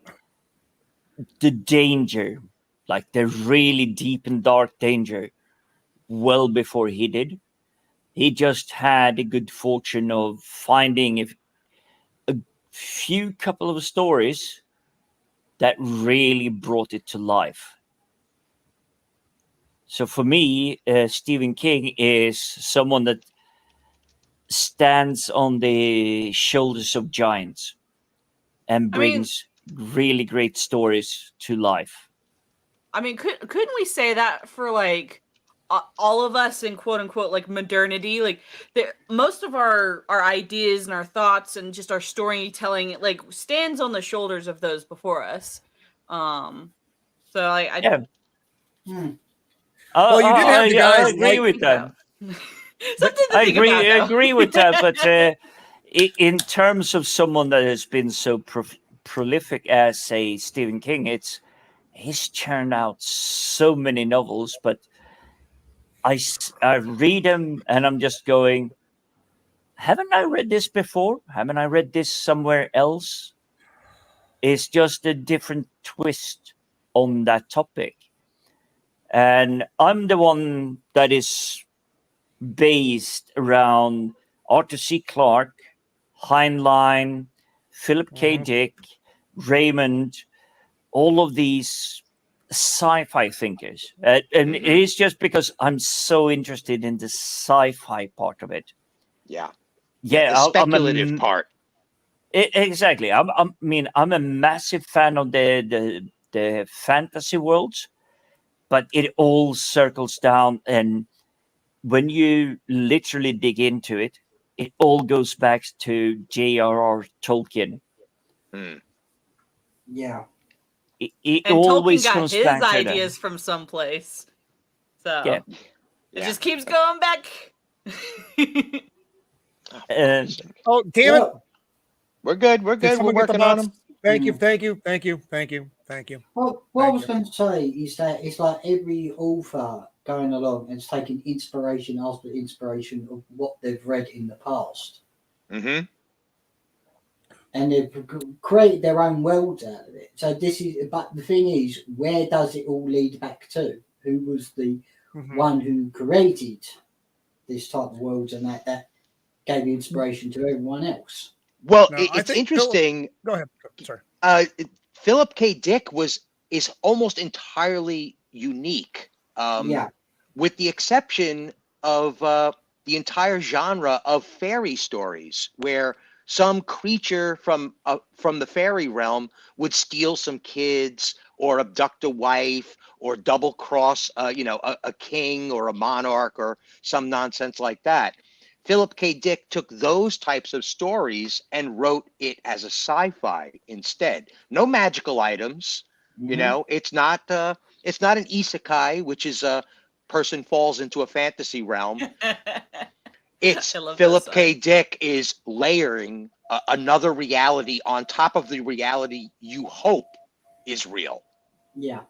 the danger, like the really deep and dark danger, well before he did. He just had the good fortune of finding a couple of stories that really brought it to life. So for me, Stephen King is someone that stands on the shoulders of giants and brings really great stories to life. I mean, couldn't we say that for like all of us in quote unquote like modernity? Like most of our ideas and our thoughts and just our storytelling like stands on the shoulders of those before us. Well, you did have the guys. I agree with that. I agree with that, but in terms of someone that has been so prolific as, say, Stephen King, he's churned out so many novels, but I read them and I'm just going, haven't I read this before? Haven't I read this somewhere else? It's just a different twist on that topic. And I'm the one that is based around Arthur C. Clarke, Heinlein, Philip K. Dick, Raymond, all of these sci-fi thinkers. And it is just because I'm so interested in the sci-fi part of it. Yeah. Yeah. The speculative part. Exactly. I'm a massive fan of the fantasy worlds, but it all circles down and when you literally dig into it, it all goes back to J.R.R. Tolkien. Yeah. It And Tolkien always got comes his back to ideas from someplace. So Yeah. it just keeps going back. Oh, damn it. We're good. We're Did good. We're someone get the working on box? them. Thank you, thank you, thank you, thank you, thank you. Well, what I was going to say is that it's like every author going along and taking inspiration after inspiration of what they've read in the past. Mm-hmm. And they've created their own worlds out of it. So but the thing is, where does it all lead back to? Who was the one who created this type of worlds, and that gave inspiration to everyone else? Well, it's interesting. Go ahead. Sorry. Philip K. Dick is almost entirely unique. With the exception of the entire genre of fairy stories, where some creature from the fairy realm would steal some kids or abduct a wife or double cross a king or a monarch or some nonsense like that. Philip K. Dick took those types of stories and wrote it as a sci-fi instead. No magical items, it's not an isekai, which is a person falls into a fantasy realm. It's Philip K. Dick is layering another reality on top of the reality you hope is real. Yeah.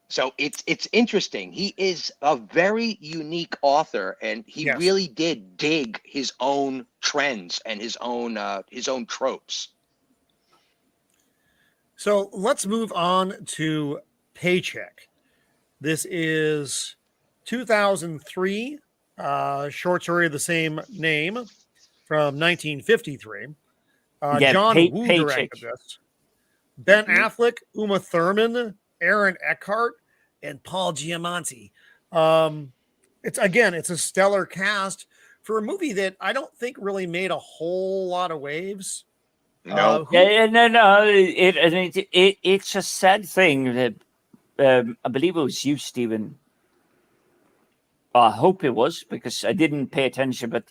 So it's interesting. He is a very unique author, and he really did dig his own trends and his own tropes. So let's move on to Paycheck. This is 2003, short story of the same name from 1953. John Woo directed this. Ben Affleck, Uma Thurman, Aaron Eckhart, and Paul Giamatti. It's a stellar cast for a movie that I don't think really made a whole lot of waves. No. It's a sad thing that I believe it was you, Stephen. I hope it was, because I didn't pay attention, but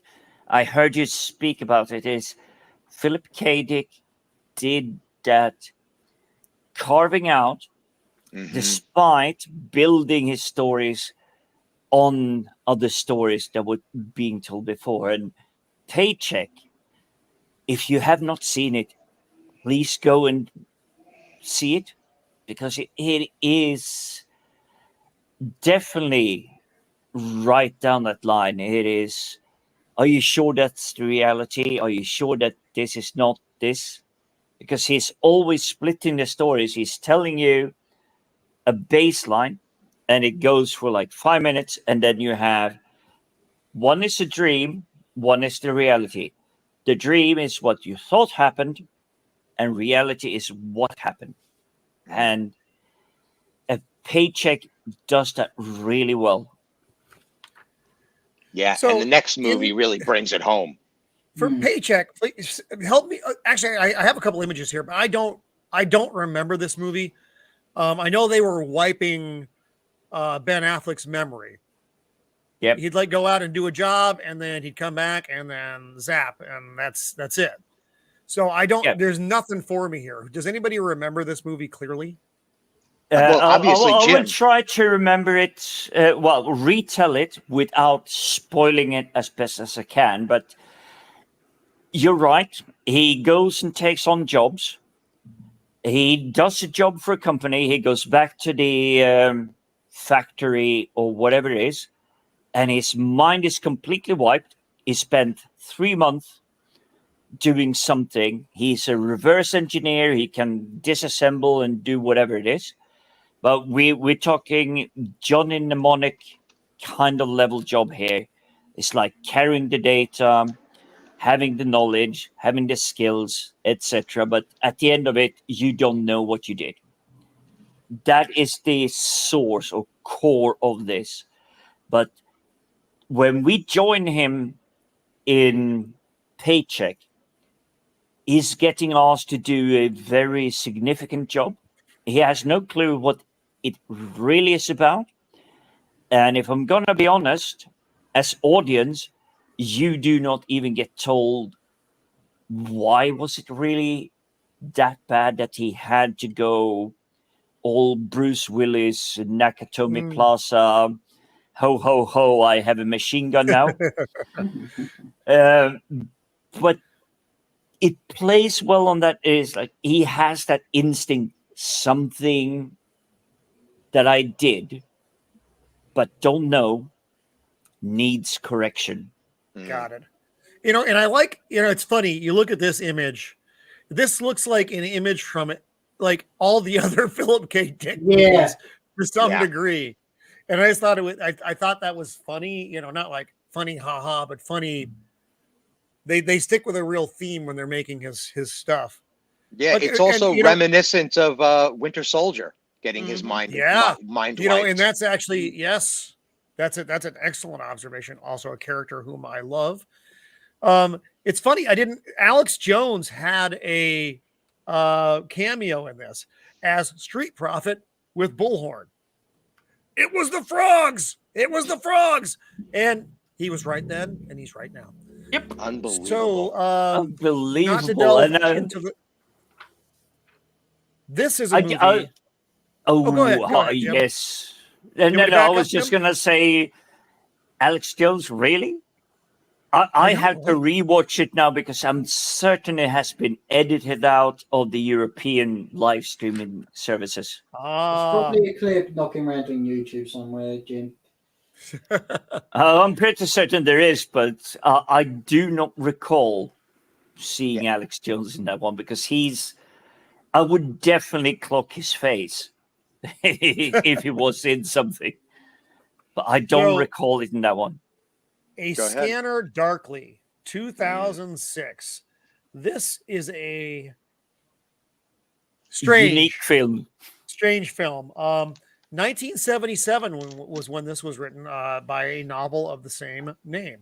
I heard you speak about it. Is Philip K. Dick did that carving out, despite building his stories on other stories that were being told before. And Paycheck, if you have not seen it, please go and see it, because it is definitely right down that line. It is, are you sure that's the reality? Are you sure that this is not this? Because he's always splitting the stories. He's telling you a baseline, and it goes for like 5 minutes, and then you have one is a dream, one is the reality. The dream is what you thought happened, and reality is what happened. And a Paycheck does that really well. Yeah, so and the next movie really brings it home. For Paycheck, please help me. Actually, I have a couple images here, but I don't remember this movie. I know they were wiping Ben Affleck's memory. Yep. He'd like go out and do a job, and then he'd come back, and then zap, and that's it. So I don't. Yep. There's nothing for me here. Does anybody remember this movie clearly? Well, obviously, I will try to remember it. Retell it without spoiling it as best as I can. But you're right. He goes and takes on jobs. He does a job for a company. He goes back to the factory or whatever it is, and his mind is completely wiped. He spent 3 months doing something. He's a reverse engineer. He can disassemble and do whatever it is. But we're talking Johnny Mnemonic kind of level job here. It's like carrying the data, having the knowledge, having the skills, etc. But at the end of it, you don't know what you did. That is the source or core of this. But when we join him in Paycheck, he's getting asked to do a very significant job. He has no clue what it really is about. And if I'm gonna be honest, as audience, you do not even get told why was it really that bad that he had to go all Bruce Willis, Nakatomi Plaza, ho ho ho, I have a machine gun now. But it plays well on that. Is like he has that instinct, something that I did but don't know needs correction. Got it. You know, and I like, you know, it's funny. You look at this image. This looks like an image from like all the other Philip K. Dick movies to some degree. And I just thought I thought that was funny, you know, not like funny, haha, but funny. They stick with a real theme when they're making his stuff. Yeah, but, it's also reminiscent of Winter Soldier getting his mind mind you know, and that's actually that's an excellent observation. Also a character whom I love. It's funny, Alex Jones had a cameo in this as Street Profit with Bullhorn. It was the frogs. It was the frogs. And he was right then, and he's right now. Yep. Unbelievable. So, unbelievable. This is a movie. Go ahead, yes. No, I was just going to say, Alex Jones, really? I have to rewatch it now because I'm certain it has been edited out of the European live streaming services. There's probably a clip knocking around on YouTube somewhere, Jim. I'm pretty certain there is, but I do not recall seeing Alex Jones in that one because I would definitely clock his face if he was in something, but I don't recall it in that one. A Scanner Darkly, 2006. This is a unique film. Strange film. 1977 was when this was written by a novel of the same name.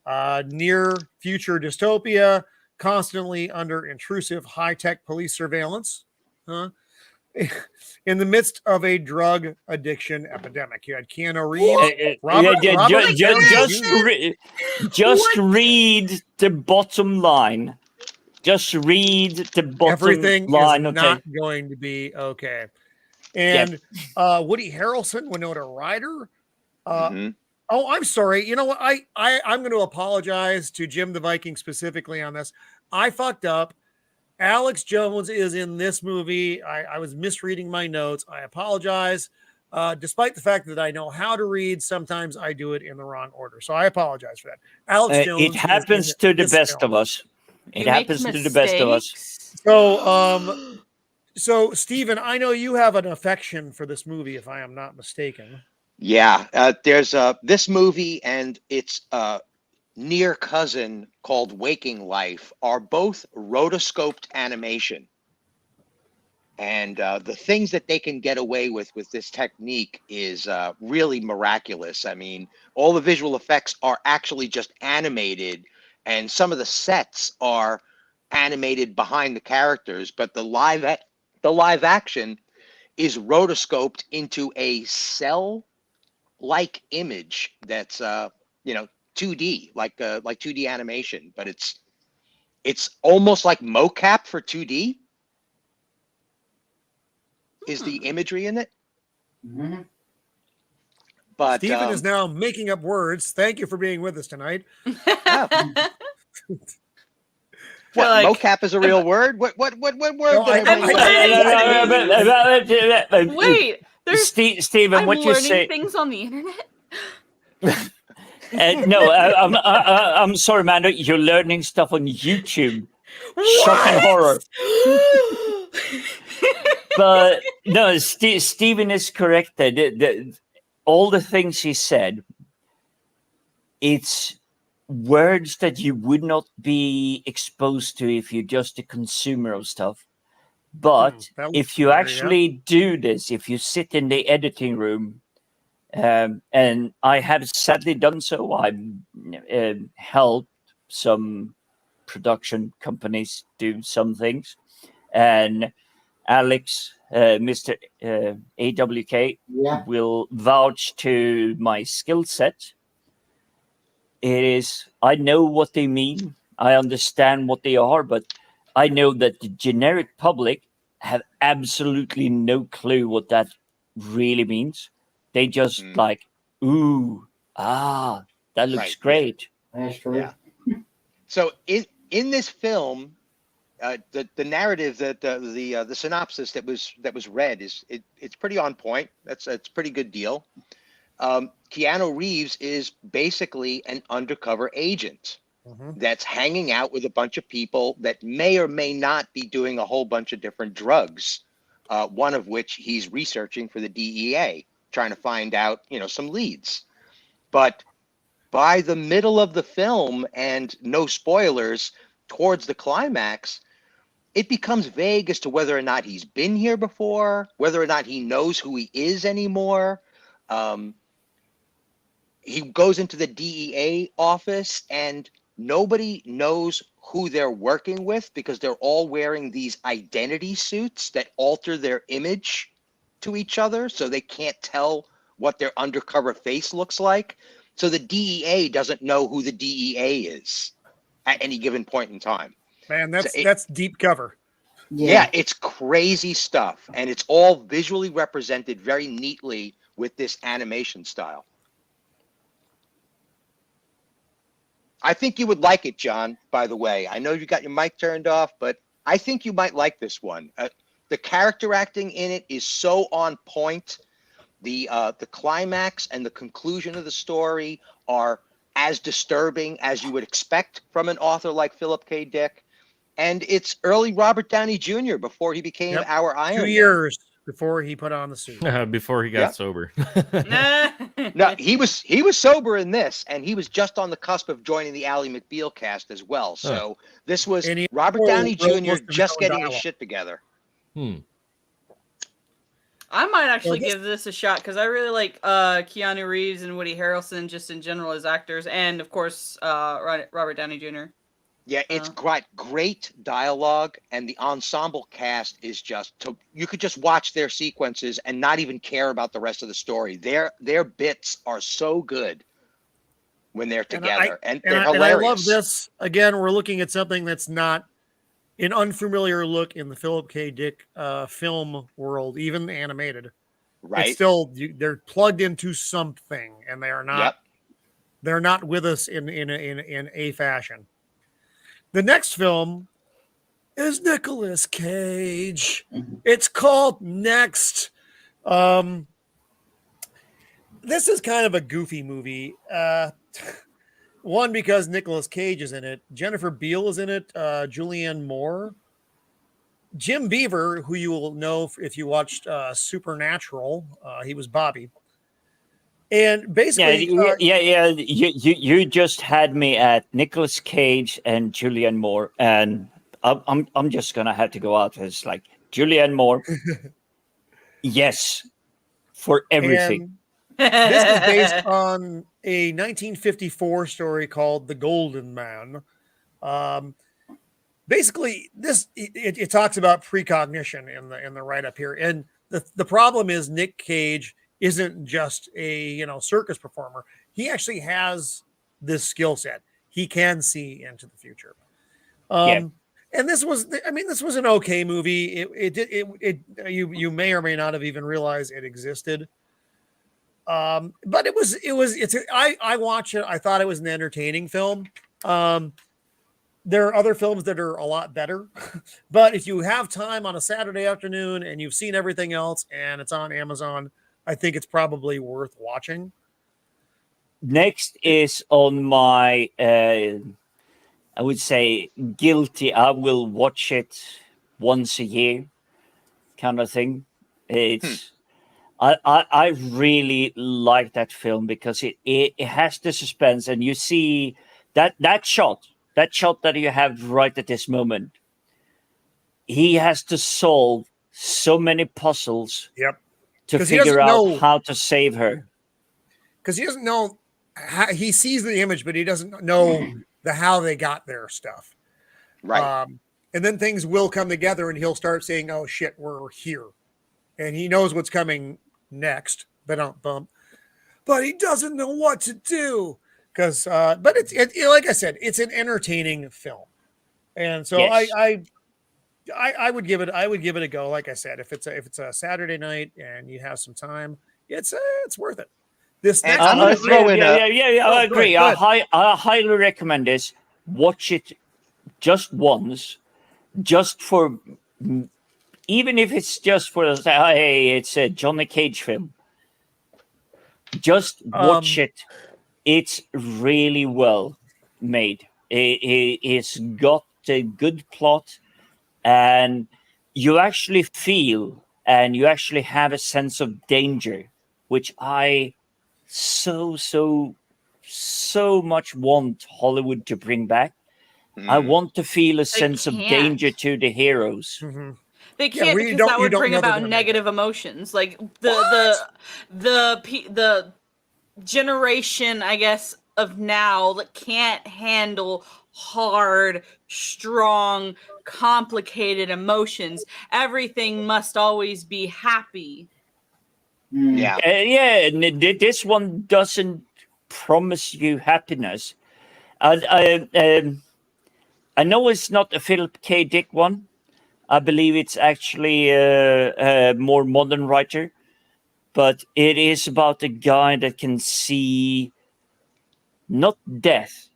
Near future dystopia, constantly under intrusive high-tech police surveillance. In the midst of a drug addiction epidemic. You had Keanu Reeves. Just read the bottom line. Just read the bottom Everything line. Is not going to be okay. And Woody Harrelson, Winona Ryder. Oh, I'm sorry. You know what? I'm going to apologize to Jim the Viking specifically on this. I fucked up. Alex Jones is in this movie. I was misreading my notes. I apologize. Despite the fact that I know how to read, sometimes I do it in the wrong order. So I apologize for that. Alex Jones. It happens to the best of us. It happens to the best of us. So Stephen, I know you have an affection for this movie, if I am not mistaken. Yeah, there's this movie and its near cousin called Waking Life are both rotoscoped animation. And the things that they can get away with this technique is really miraculous. I mean, all the visual effects are actually just animated, and some of the sets are animated behind the characters, but the live action is rotoscoped into a cell-like image that's 2D, like 2D animation, but it's almost like mocap for 2D. Is the imagery in it? Mm-hmm. But Stephen is now making up words. Thank you for being with us tonight. Mocap is a real word? What word? Wait, Stephen, what you say? Things on the internet. No, I'm sorry, Amanda. You're learning stuff on YouTube. Shock and horror. But no, Stephen is correct. All the things he said, it's words that you would not be exposed to if you're just a consumer of stuff. But if you actually do this, if you sit in the editing room, and I have sadly done so, I've helped some production companies do some things, and Alex Mr. AWK Yeah. will vouch to my skill set. It is, I know what they mean. I understand what they are, but I know that the generic public have absolutely no clue what that really means. They just like, ooh, that looks Right. great. That's true. Yeah. So in this film, the narrative that the synopsis that was read it's pretty on point. It's a pretty good deal. Keanu Reeves is basically an undercover agent that's hanging out with a bunch of people that may or may not be doing a whole bunch of different drugs. One of which he's researching for the DEA, trying to find out, some leads. But by the middle of the film, and no spoilers, towards the climax, it becomes vague as to whether or not he's been here before, whether or not he knows who he is anymore. He goes into the DEA office and nobody knows who they're working with because they're all wearing these identity suits that alter their image to each other, so they can't tell what their undercover face looks like. So the DEA doesn't know who the DEA is at any given point in time. Man, that's deep cover. Yeah, it's crazy stuff, and it's all visually represented very neatly with this animation style. I think you would like it, John, by the way. I know you got your mic turned off, but I think you might like this one. The character acting in it is so on point. The climax and the conclusion of the story are as disturbing as you would expect from an author like Philip K. Dick. And it's early Robert Downey Jr. before he became our Iron Man. 2 years before he put on the suit. Before he got sober. No, he was sober in this, and he was just on the cusp of joining the Ally McBeal cast as well. So this was Robert Downey Jr. just getting his shit together. I might actually give this a shot because I really like Keanu Reeves and Woody Harrelson just in general as actors, and of course Robert Downey Jr. Yeah, it's got great dialogue, and the ensemble cast is you could just watch their sequences and not even care about the rest of the story. Their bits are so good when they're together, and they're hilarious. And I love this. Again, we're looking at something that's not an unfamiliar look in the Philip K. Dick film world, even animated. Right. It's still, they're plugged into something, and they are not. They're not with us in a fashion. The next film is Nicolas Cage. It's called Next. This is kind of a goofy movie. One, because Nicolas Cage is in it. Jennifer Beal is in it. Julianne Moore. Jim Beaver, who you will know if you watched Supernatural. He was Bobby. And basically, you just had me at Nicolas Cage and Julianne Moore, and I'm just gonna have to go out as like Julianne Moore. Yes, for everything. And this is based on a 1954 story called The Golden Man. Basically, it talks about precognition in the write up here, and the problem is Nick Cage isn't just a circus performer. He actually has this skill set. He can see into the future. And this was an okay movie. You may or may not have even realized it existed. But I watched it. I thought it was an entertaining film. There are other films that are a lot better, but if you have time on a Saturday afternoon and you've seen everything else and it's on Amazon, I think it's probably worth watching. Next is on my, I would say, guilty. I will watch it once a year kind of thing. It's I really like that film because it has the suspense, and you see that shot that you have right at this moment. He has to solve so many puzzles. To figure out how to save her. Because he doesn't know how, he sees the image, but he doesn't know the how they got their stuff. Right. And then things will come together and he'll start saying, oh shit, we're here. and he knows what's coming next. But he doesn't know what to do because. But it's like I said, it's an entertaining film, and so Yes. I would give it a go. Like I said, if it's a Saturday night and you have some time, it's worth it. This And next I'm gonna movie- throw in a- I Oh, agree. go ahead. I highly recommend this. Watch it just once, just for, even if it's just for hey, it's a Johnny Cage film. Just watch it. It's really well made. It's got a good plot, and you actually feel and you actually have a sense of danger, which I so much want Hollywood to bring back. I want to feel a sense of danger to the heroes. Mhm. They Yeah, can't where you because don't- that you would don't bring know they're about gonna make negative emotions. Like the generation, I guess, of now that can't handle hard, strong, complicated emotions. Everything must always be happy. Yeah. And this one doesn't promise you happiness. I know it's not a Philip K. Dick one. I believe it's actually a more modern writer, but it is about a guy that can see not death,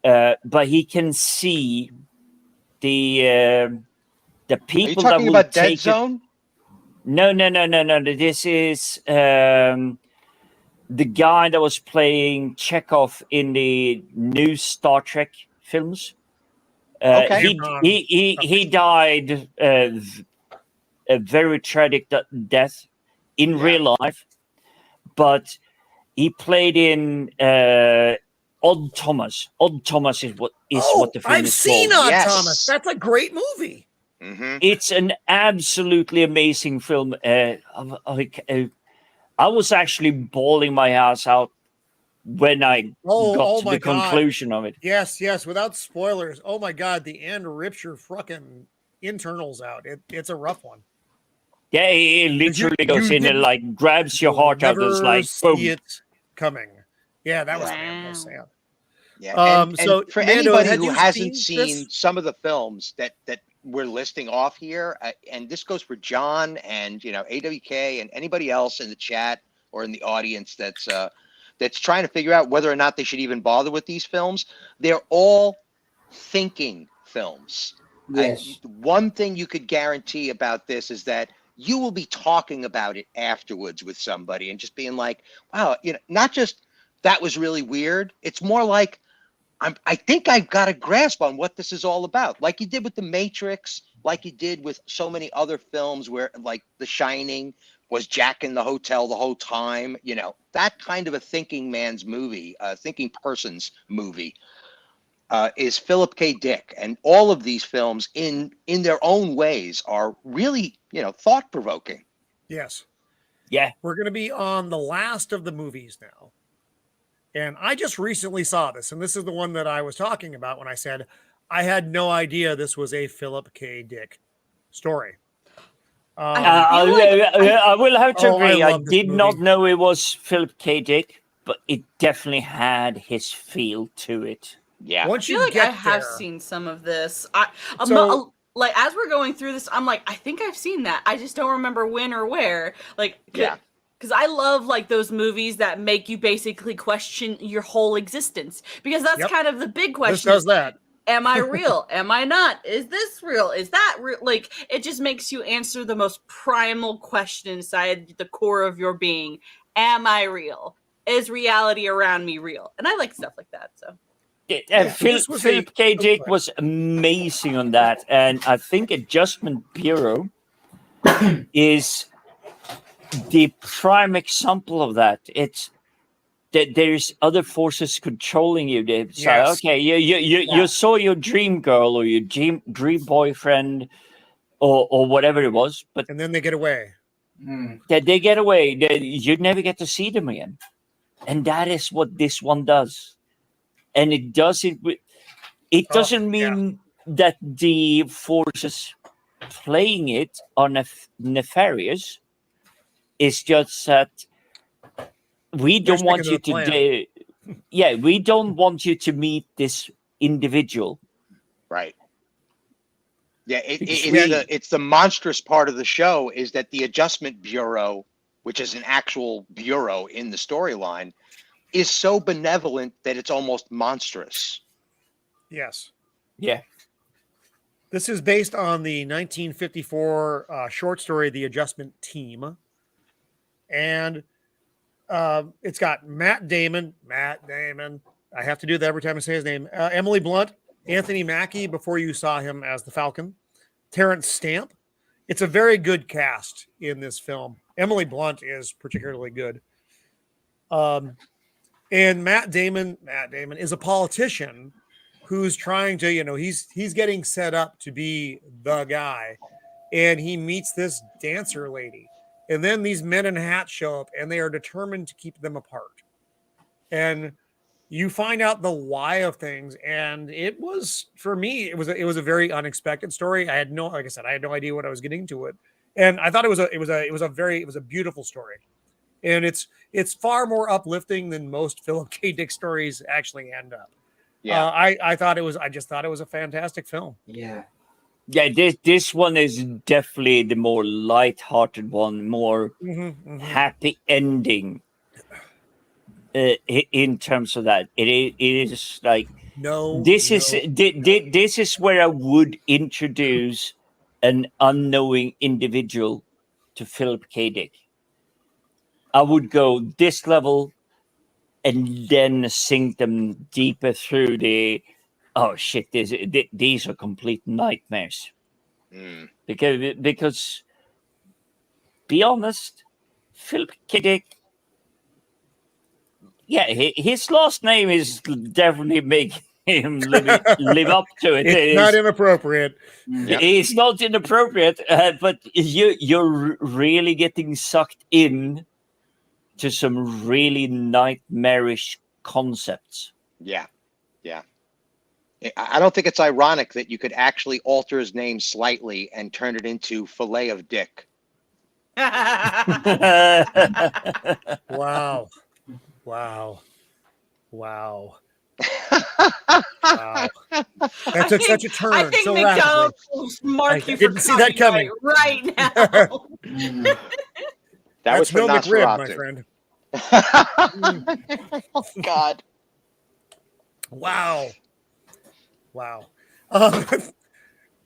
but he can see the Are you people that talking will about Dead take it. Zone? No. This is the guy that was playing Chekhov in the new Star Trek films. Okay. He died a very tragic death in real life, but he played in Odd Thomas. Odd Thomas is what the film I've is seen called. Odd Yes. Thomas. That's a great movie. Mm-hmm. It's an absolutely amazing film. I was actually bawling my ass out when I got to my the conclusion of it. Yes, without spoilers. Oh my God, the end rips your fucking internals out. It's a rough one. Yeah, it literally goes in and like grabs your heart out. It's like boom. see it coming. Yeah, that was Wow. sad. Yeah. And So, for Mando, anybody had who you hasn't seen seen this? some of the films that we're listing off here, and this goes for John and AWK and anybody else in the chat or in the audience that's trying to figure out whether or not they should even bother with these films. They're all thinking films. Yes. One thing you could guarantee about this is that you will be talking about it afterwards with somebody and just being like, wow, not just that was really weird. It's more like, I think I've got a grasp on what this is all about. Like you did with The Matrix, like you did with so many other films where like The Shining was Jack in the hotel the whole time. That kind of a thinking man's movie, thinking person's movie. Is Philip K. Dick, and all of these films in their own ways are really, thought-provoking. Yes. Yeah. We're going to be on the last of the movies now. And I just recently saw this, and this is the one that I was talking about when I said I had no idea this was a Philip K. Dick story. I will have to agree. I did not know it was Philip K. Dick, but it definitely had his feel to it. Yeah. Once I feel you like get I have there, seen some of this. Like as we're going through this, I'm like, I think I've seen that. I just don't remember when or where. Like, Yeah. Because I love like those movies that make you basically question your whole existence. Because that's kind of the big question. this does that. Am I real? Am I not? Is this real? Is that real? Like, it just makes you answer the most primal question inside the core of your being. Am I real? Is reality around me real? And I like stuff like that. So. Philip K. Dick was amazing on that. And I think Adjustment Bureau is the prime example of that. It's that there's other forces controlling you. They say, okay, you saw your dream girl or your dream boyfriend or whatever it was, and then they get away. They get away. You never get to see them again, and that is what this one does. And it doesn't. It doesn't mean that the forces playing it are nefarious. It's just that we They're don't want sticking to you the to plan. we don't want you to meet this individual. Right. Yeah, Because it's the monstrous part of the show is that the Adjustment Bureau, which is an actual bureau in the storyline, is so benevolent that it's almost monstrous. Yes. Yeah. This is based on the 1954 short story, The Adjustment Team. And it's got Matt Damon. I have to do that every time I say his name. Emily Blunt, Anthony Mackie, before you saw him as the Falcon, Terrence Stamp. It's a very good cast in this film. Emily Blunt is particularly good. And Matt Damon is a politician who's trying to, he's getting set up to be the guy. And he meets this dancer lady. And then these men in hats show up and they are determined to keep them apart. And you find out the why of things. And it was, for me, it was a very unexpected story. Like I said, I had no idea what I was getting to it. And I thought it was a beautiful story. And it's far more uplifting than most Philip K. Dick stories actually end up. Yeah. I just thought it was a fantastic film. Yeah. Yeah, this one is definitely the more light-hearted one, more happy ending in terms of that. It is like this is where I would introduce an unknowing individual to Philip K. Dick. I would go this level and then sink them deeper through the oh shit, these are complete nightmares. Because be honest, Philip K. Dick, yeah, his last name is definitely making him live up to it. It's not inappropriate. It's not inappropriate, but you're really getting sucked in to some really nightmarish concepts. Yeah. I don't think it's ironic that you could actually alter his name slightly and turn it into Filet of Dick. Wow. That took such a turn. I think so McDonald's rapidly. will mark I you didn't for see that coming. right now. That was That's for no McRib, my Nosferatu. friend. Oh, God. Wow.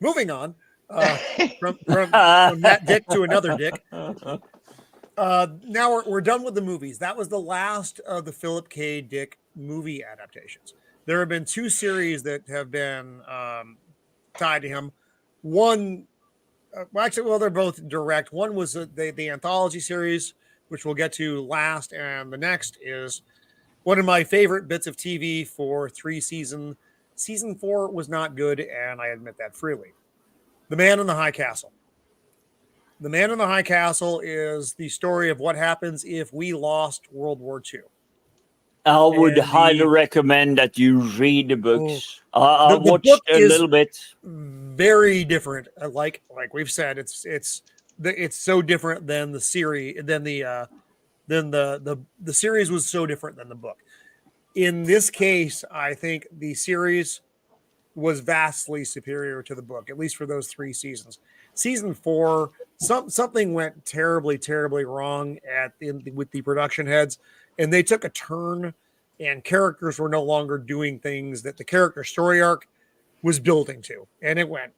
Moving on from that Dick to another Dick. Now we're done with the movies. That was the last of the Philip K. Dick movie adaptations. There have been 2 series that have been tied to him. One, they're both direct. One was the anthology series, which we'll get to last, and the next is one of my favorite bits of TV for 3 seasons. Season 4 was not good, and I admit that freely. The Man in the High Castle. The Man in the High Castle is the story of what happens if we lost World War II. I would highly recommend that you read the books. I watched a little bit. Very different. Like we've said, it's so different than the series. The series was so different than the book. In this case, I think the series was vastly superior to the book, at least for those 3 seasons. Season 4, something went terribly, terribly wrong with the production heads, and they took a turn, and characters were no longer doing things that the character story arc was building to, and it went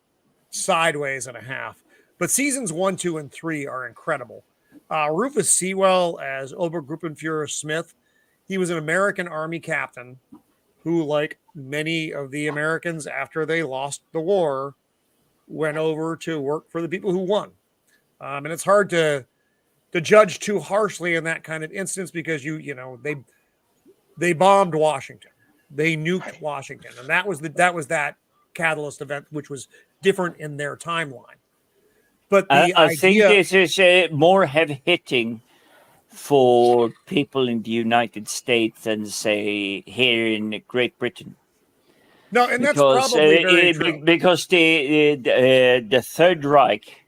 sideways and a half. But seasons 1, 2, and 3 are incredible. Rufus Sewell as Obergruppenführer Smith. He was an American Army captain who, like many of the Americans after they lost the war, went over to work for the people who won. And it's hard to judge too harshly in that kind of instance because they bombed Washington. They nuked Washington. And that was that catalyst event, which was different in their timeline. But I think this is more heavy hitting for people in the United States than, say, here in Great Britain. No, and that's probably very true. Because the Third Reich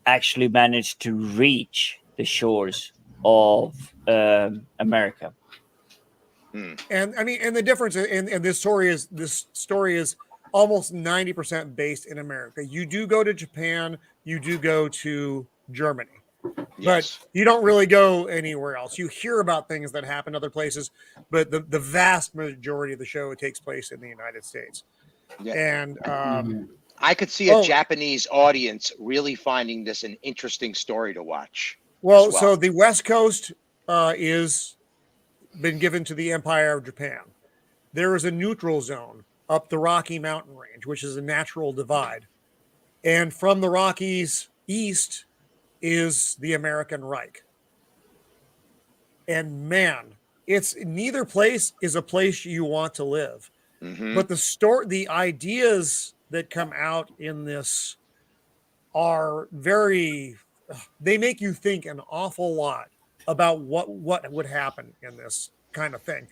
actually managed to reach the shores of America. And I mean, and the difference in this story is almost 90% based in America. You do go to Japan, you do go to Germany, Yes. but you don't really go anywhere else. You hear about things that happen other places, but the vast majority of the show takes place in the United States. Yeah. And I could see a Japanese audience really finding this an interesting story to watch. Well, so the West Coast is been given to the Empire of Japan. There is a neutral zone up the Rocky Mountain Range, which is a natural divide. And from the Rockies east is the American Reich. And man, it's neither place is a place you want to live. But the ideas that come out in this are they make you think an awful lot about what would happen in this kind of thing.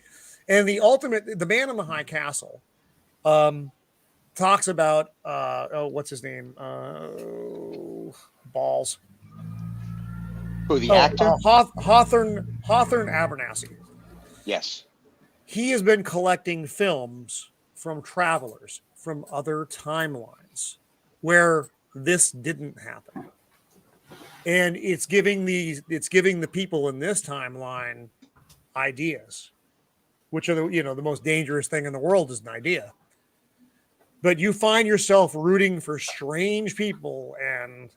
And the man in the high castle talks about what's his name? Balls. Who, the actor? Hawthorne Abernathy. Yes. He has been collecting films from travelers from other timelines where this didn't happen. And it's giving the people in this timeline ideas, which are the most dangerous thing in the world is an idea. But you find yourself rooting for strange people and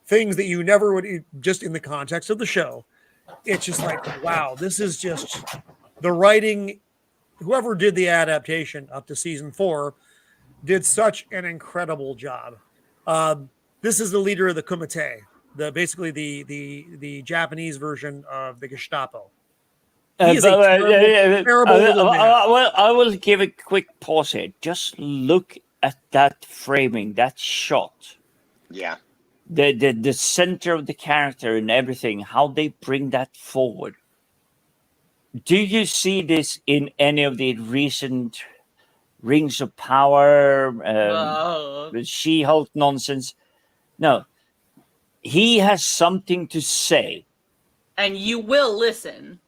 things that you never would, just in the context of the show. It's just like, wow, this is just the writing. Whoever did the adaptation up to season 4 did such an incredible job. This is the leader of the Kumite, basically the Japanese version of the Gestapo. He is a terrible little man. I will give a quick pause here. Just look at that framing, that shot. Yeah. The center of the character and everything, how they bring that forward. Do you see this in any of the recent Rings of Power, She-Hulk nonsense? No. He has something to say. And you will listen.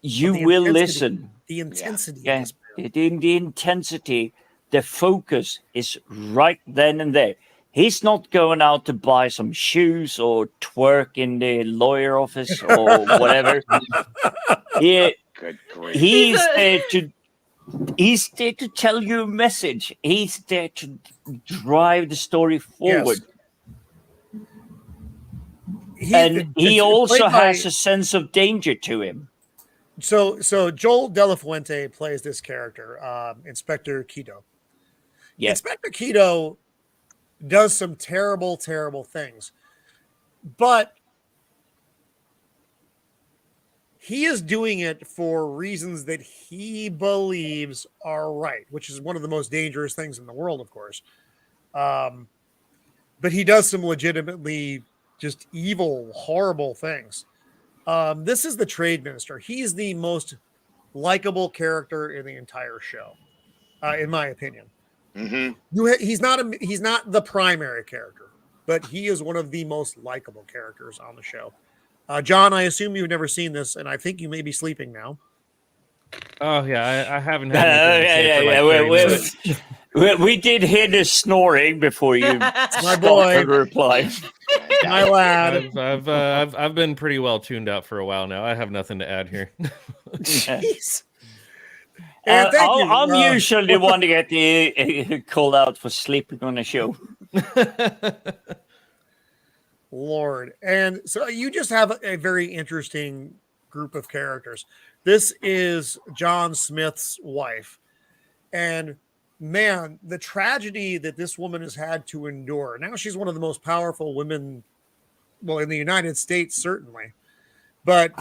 You will listen. The intensity. Yeah. The intensity, the focus is right then and there. He's not going out to buy some shoes or twerk in the lawyer office or whatever. He's there to tell you a message. He's there to drive the story forward. Yes. He also has a sense of danger to him. So Joel De La Fuente plays this character, Inspector Kido. Yeah. Inspector Kido does some terrible, terrible things, but he is doing it for reasons that he believes are right, which is one of the most dangerous things in the world, of course. But he does some legitimately just evil, horrible things. This is the trade minister. He's the most likable character in the entire show, in my opinion. He's not the primary character, but he is one of the most likable characters on the show. John, I assume you've never seen this, and I think you may be sleeping now. Oh yeah, I haven't had. We did hear the snoring before you my boy reply. My lad. I've been pretty well tuned out for a while now. I have nothing to add here. Jeez. Thank you. I'm usually the one to get called out for sleeping on the show. Lord. And so you just have a very interesting group of characters. This is John Smith's wife. And man, the tragedy that this woman has had to endure. Now she's one of the most powerful women, well, in the United States, certainly. But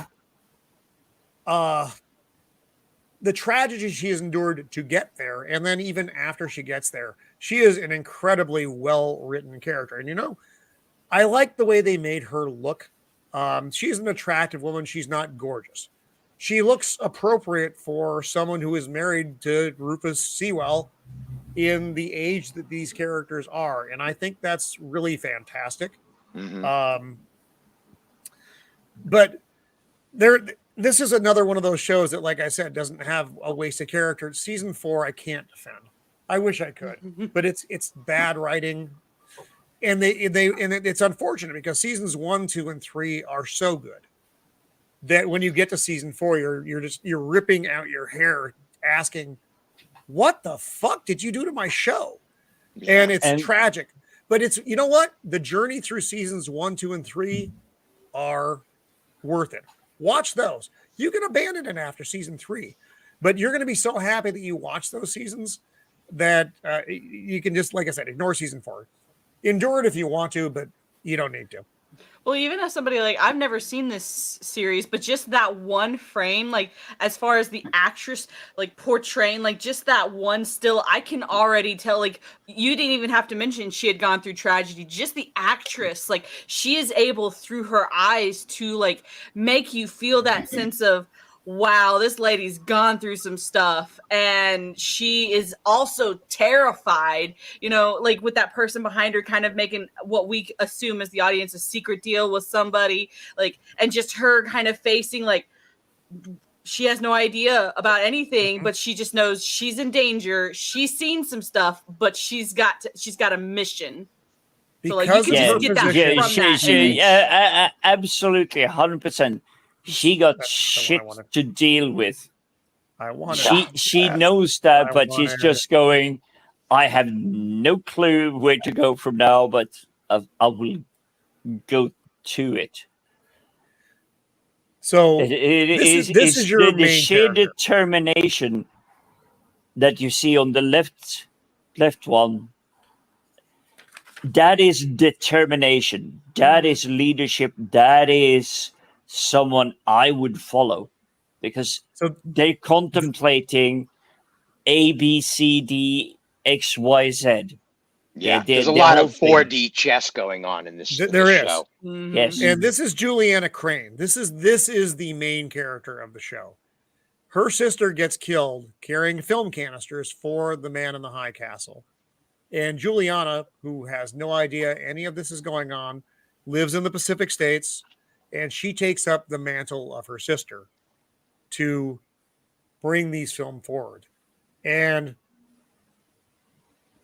the tragedy she has endured to get there, and then even after she gets there, she is an incredibly well-written character. And I like the way they made her look. She's an attractive woman. She's not gorgeous. She looks appropriate for someone who is married to Rufus Sewell in the age that these characters are. And I think that's really fantastic. But this is another one of those shows that, like I said, doesn't have a wasted character. Season 4, I can't defend. I wish I could, but it's bad writing, and it's unfortunate because seasons 1, 2, and 3 are so good that when you get to season 4, you're ripping out your hair, asking, "What the fuck did you do to my show?" And it's tragic. But it's, you know what? The journey through seasons 1, 2, and 3 are worth it. Watch those. You can abandon it after season 3, but you're going to be so happy that you watch those seasons that you can just, like I said, ignore season 4. Endure it if you want to, but you don't need to. Well, even as somebody like, I've never seen this series, but just that one frame, like as far as the actress like portraying, like just that one still, I can already tell, like you didn't even have to mention she had gone through tragedy. Just the actress, like she is able through her eyes to like make you feel that sense of, wow, this lady's gone through some stuff, and she is also terrified, you know, like with that person behind her kind of making what we assume as the audience a secret deal with somebody, like, and just her kind of facing like she has no idea about anything, but she just knows she's in danger. She's seen some stuff, but she's got a mission. So like you can just get that from that image. Absolutely, 100%. She got shit to deal with. She knows that, but she's just going, I have no clue where to go from now, but I will go to it. So this is your the sheer determination that you see on the left one. That is determination. That is leadership. That is someone I would follow, because they're contemplating A, B, C, D, X, Y, Z. Yeah, there's a lot of 4D chess going on in this. There is. Show. Yes, and this is Juliana Crane. This is the main character of the show. Her sister gets killed carrying film canisters for the man in the high castle, and Juliana, who has no idea any of this is going on, lives in the Pacific States. And she takes up the mantle of her sister to bring these films forward. And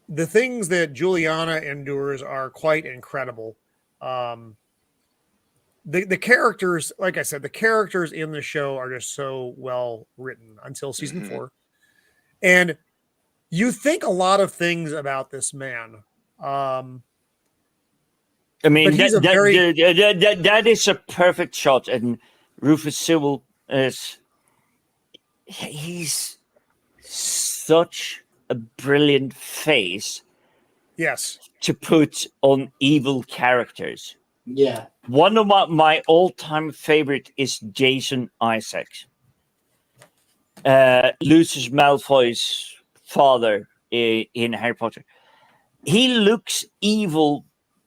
the things that Juliana endures are quite incredible. The characters, like I said, the characters in the show are just so well written until season 4. And you think a lot of things about this man. I mean, that is a perfect shot, and Rufus Sewell he's such a brilliant face. Yes, to put on evil characters. Yeah, one of my all-time favorite is Jason Isaacs, Lucius Malfoy's father in Harry Potter. He looks evil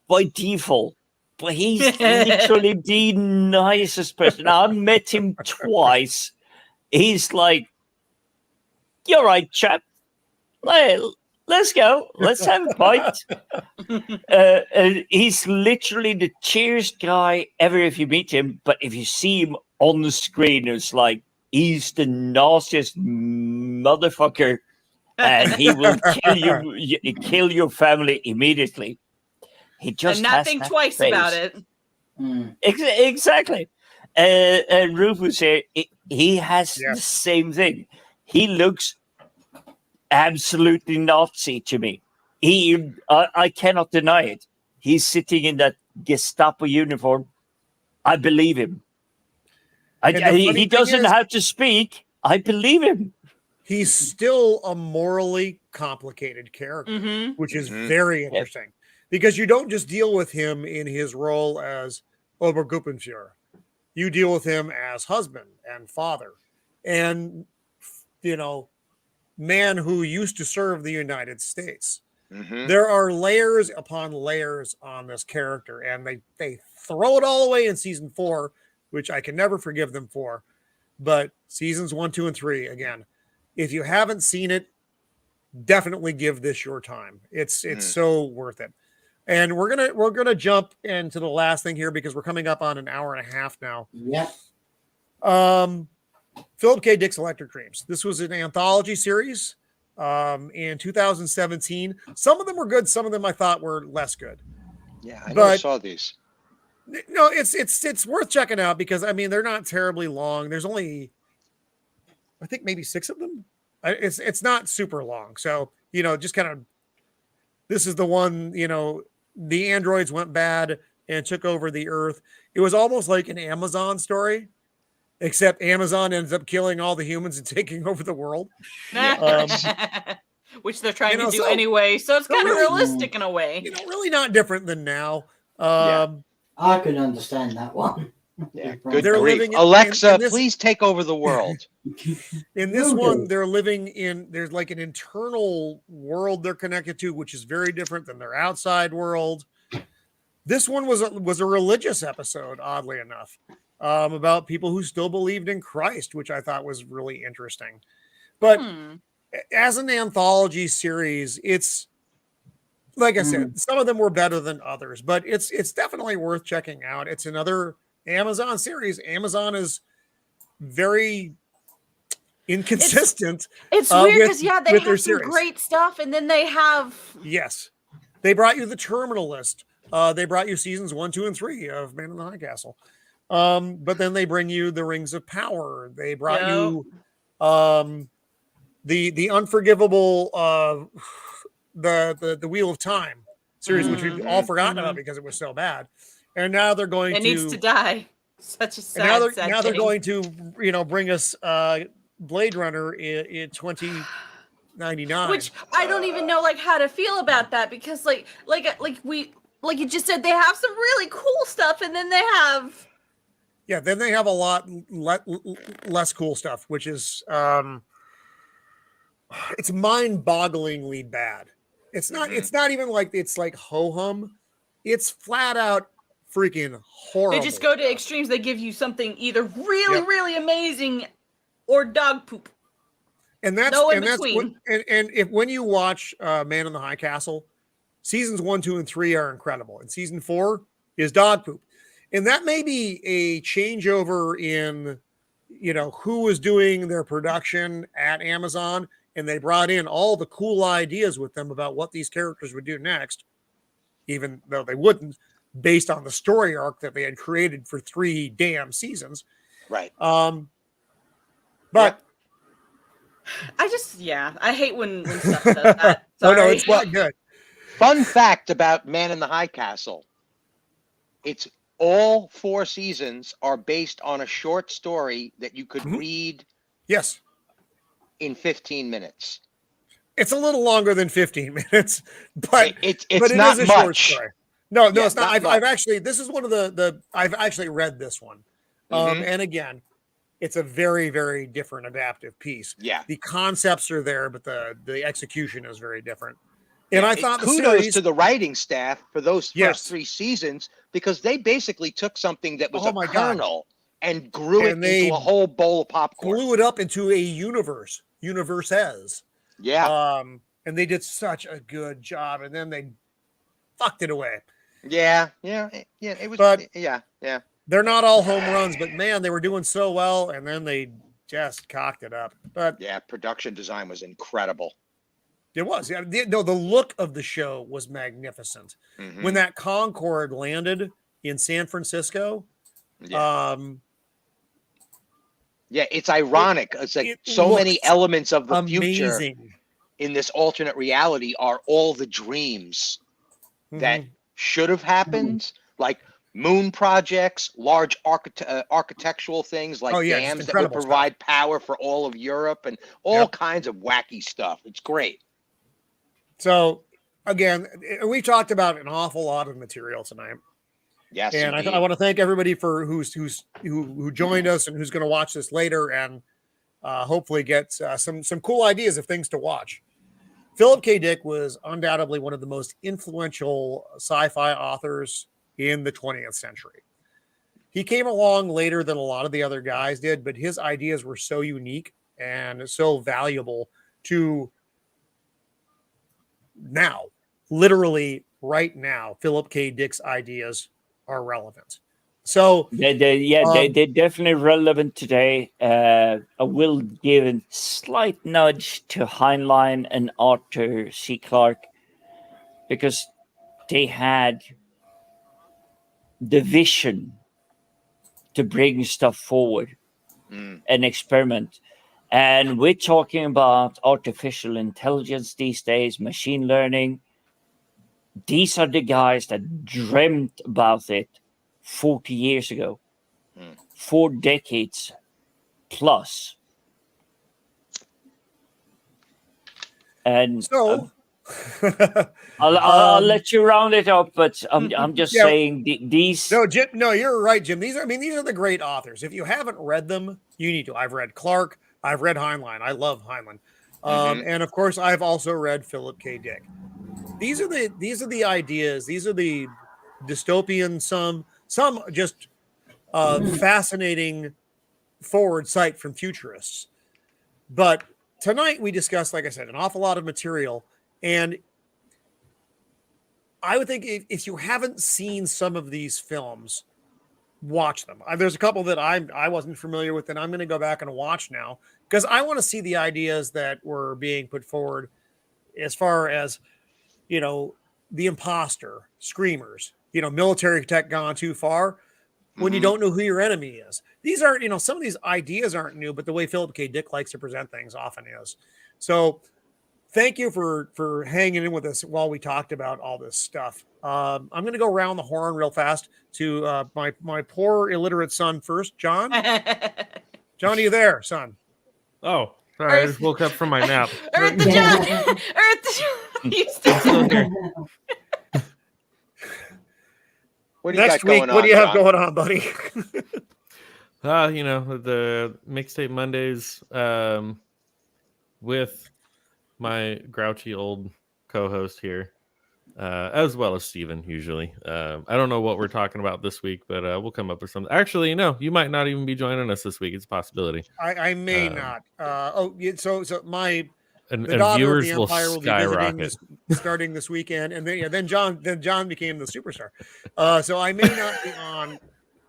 by default, but he's literally the nicest person. I met him twice. He's like, "You're right, chap. Let's go. Let's have a pint." He's literally the cheeriest guy ever if you meet him. But if you see him on the screen, it's like he's the nastiest motherfucker, and he will kill your family immediately. He just and not think twice face about it. Exactly. And Rufus here, he has the same thing. He looks absolutely Nazi to me. I cannot deny it. He's sitting in that Gestapo uniform. I believe him. He doesn't have to speak. I believe him. He's still a morally complicated character, which is very interesting. Because you don't just deal with him in his role as Obergruppenführer. You deal with him as husband and father and, man who used to serve the United States. There are layers upon layers on this character, and they throw it all away in season 4, which I can never forgive them for. But seasons 1, 2, and 3, again, if you haven't seen it, definitely give this your time. It's so worth it. And we're gonna jump into the last thing here because we're coming up on an hour and a half now. Yeah. Philip K. Dick's Electric Dreams. This was an anthology series in 2017. Some of them were good. Some of them I thought were less good. Yeah, I never saw these. No, it's worth checking out because I mean they're not terribly long. There's only, I think maybe 6 of them. It's not super long. So just kind of, this is the one. The androids went bad and took over the Earth. It was almost like an Amazon story, except Amazon ends up killing all the humans and taking over the world. Which they're trying to do anyway. So it's kind of realistic in a way. Really not different than now. I can understand that one. Yeah, good they're grief. living Alexa, in this, please take over the world. In this one, they're living in, there's like an internal world they're connected to, which is very different than their outside world. This one was a religious episode, oddly enough, about people who still believed in Christ, which I thought was really interesting. But as an anthology series, it's, like I said, some of them were better than others, but it's definitely worth checking out. It's another Amazon series. Amazon is very inconsistent. It's weird because they have some great stuff, and then they have they brought you the Terminal List. They brought you seasons 1, 2, and 3 of Man in the High Castle. But then they bring you the Rings of Power. They brought you the Unforgivable the Wheel of Time series, which we've all forgotten about because it was so bad. And now they're going it needs to die. Such a sad, now they're going to bring us Blade Runner in 2099, which I don't even know how to feel about that because like you just said, they have some really cool stuff, and then they have a lot less cool stuff, which is it's mind-bogglingly bad. It's not even like it's like ho-hum. It's flat out freaking horrible. They just go to extremes. They give you something either really, really amazing or dog poop. And that's no in and between. When you watch Man in the High Castle, seasons 1, 2, and 3 are incredible, and season 4 is dog poop. And that may be a changeover in who was doing their production at Amazon, and they brought in all the cool ideas with them about what these characters would do next, even though they wouldn't, based on the story arc that they had created for 3 damn seasons. Right. But I hate when stuff does that. Oh no, it's not good. Fun fact about Man in the High Castle. It's all 4 seasons are based on a short story that you could read in 15 minutes. It's a little longer than 15 minutes, but it's but not it is a much. short story. No, it's not. I've actually, this is one of I've actually read this one. And again, it's a very, very different adaptive piece. Yeah. The concepts are there, but the execution is very different. And I thought kudos to the writing staff for those first 3 seasons, because they basically took something that was a kernel and grew it into a whole bowl of popcorn. Blew it up into a universes. Yeah. And they did such a good job, and then they fucked it away. Yeah. It was. But yeah. They're not all home runs, but man, they were doing so well, and then they just cocked it up. But yeah, production design was incredible. It was. Yeah, the look of the show was magnificent. When that Concorde landed in San Francisco, it's ironic. It's like so many elements of the future in this alternate reality are all the dreams that should have happened, like moon projects, large architectural things like dams that would provide power for all of Europe, and all kinds of wacky stuff. It's great. So again, we talked about an awful lot of material tonight. Yes, and I want to thank everybody for who joined us and who's going to watch this later, and hopefully get some cool ideas of things to watch. Philip K. Dick was undoubtedly one of the most influential sci-fi authors in the 20th century. He came along later than a lot of the other guys did, but his ideas were so unique and so valuable to now, literally right now, Philip K. Dick's ideas are relevant. So they're definitely relevant today. I will give a slight nudge to Heinlein and Arthur C. Clarke, because they had the vision to bring stuff forward and experiment. And we're talking about artificial intelligence these days, machine learning. These are the guys that dreamt about it 40 years ago, 4 decades plus. And so I'll let you round it up, but I'm just saying these. No, Jim. No, you're right, Jim. These are the great authors. If you haven't read them, you need to. I've read Clarke. I've read Heinlein. I love Heinlein, and of course, I've also read Philip K. Dick. These are the ideas. These are the dystopian. Some just fascinating forward sight from futurists. But tonight we discussed, like I said, an awful lot of material, and I would think if you haven't seen some of these films, watch them. There's a couple that I wasn't familiar with, and I'm going to go back and watch now because I want to see the ideas that were being put forward as far as, the imposter, screamers, military tech gone too far when you don't know who your enemy is. These aren't, some of these ideas aren't new, but the way Philip K. Dick likes to present things often is. So thank you for hanging in with us while we talked about all this stuff. I'm going to go around the horn real fast to my poor illiterate son first. John? John, are you there, son? Oh, sorry. I just woke up from my nap. Earth the John! Earth the John! You still here. What do you Next got week, going on, what do you have John? going on, buddy? The Mixtape Mondays with my grouchy old co-host here, as well as Steven, usually. I don't know what we're talking about this week, but we'll come up with something. Actually, you might not even be joining us this week. It's a possibility. I may not. So and the daughter of viewers the will Empire will be visiting skyrocket. starting this weekend, and then John became the superstar. So I may not be on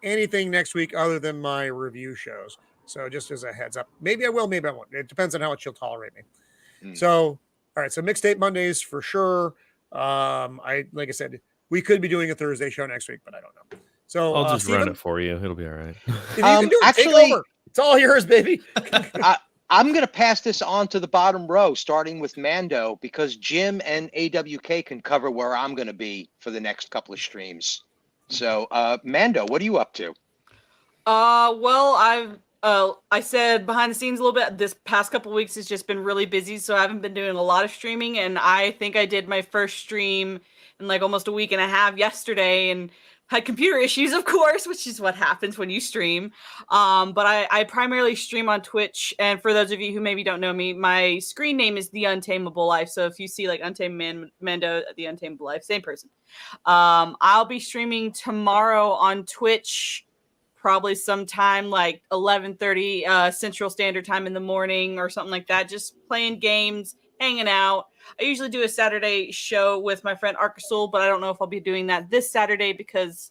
anything next week other than my review shows. So just as a heads up, maybe I will, maybe I won't. It depends on how much she'll tolerate me. So all right, so Mixtape Mondays for sure. Like I said, we could be doing a Thursday show next week, but I don't know. So I'll just Steven, run it for you. It'll be all right. if you can do it, take Actually, over. It's all yours, baby. I'm going to pass this on to the bottom row, starting with Mando, because Jim and AWK can cover where I'm going to be for the next couple of streams. So, Mando, what are you up to? Well, I said behind the scenes a little bit. This past couple weeks has just been really busy, so I haven't been doing a lot of streaming. And I think I did my first stream in like almost a week and a half yesterday, and had computer issues, of course, which is what happens when you stream. But I primarily stream on Twitch. And for those of you who maybe don't know me, my screen name is The Untameable Life. So if you see like Untamed Mando, The Untameable Life, same person. I'll be streaming tomorrow on Twitch, probably sometime like 11:30 Central Standard Time in the morning or something like that. Just playing games, hanging out. I usually do a Saturday show with my friend Arkasul, but I don't know if I'll be doing that this Saturday because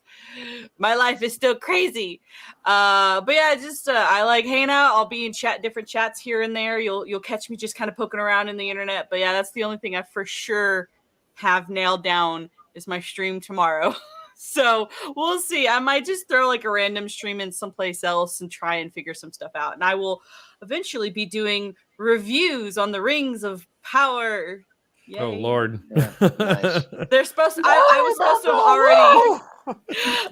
my life is still crazy. But yeah, just I like hanging out. I'll be in different chats here and there. You'll catch me just kind of poking around in the internet. But yeah, that's the only thing I for sure have nailed down is my stream tomorrow. So we'll see. I might just throw like a random stream in someplace else and try and figure some stuff out. And I will eventually be doing reviews on the Rings of Power. Yay. Oh Lord! Yeah, nice. They're supposed to. I was supposed to have already.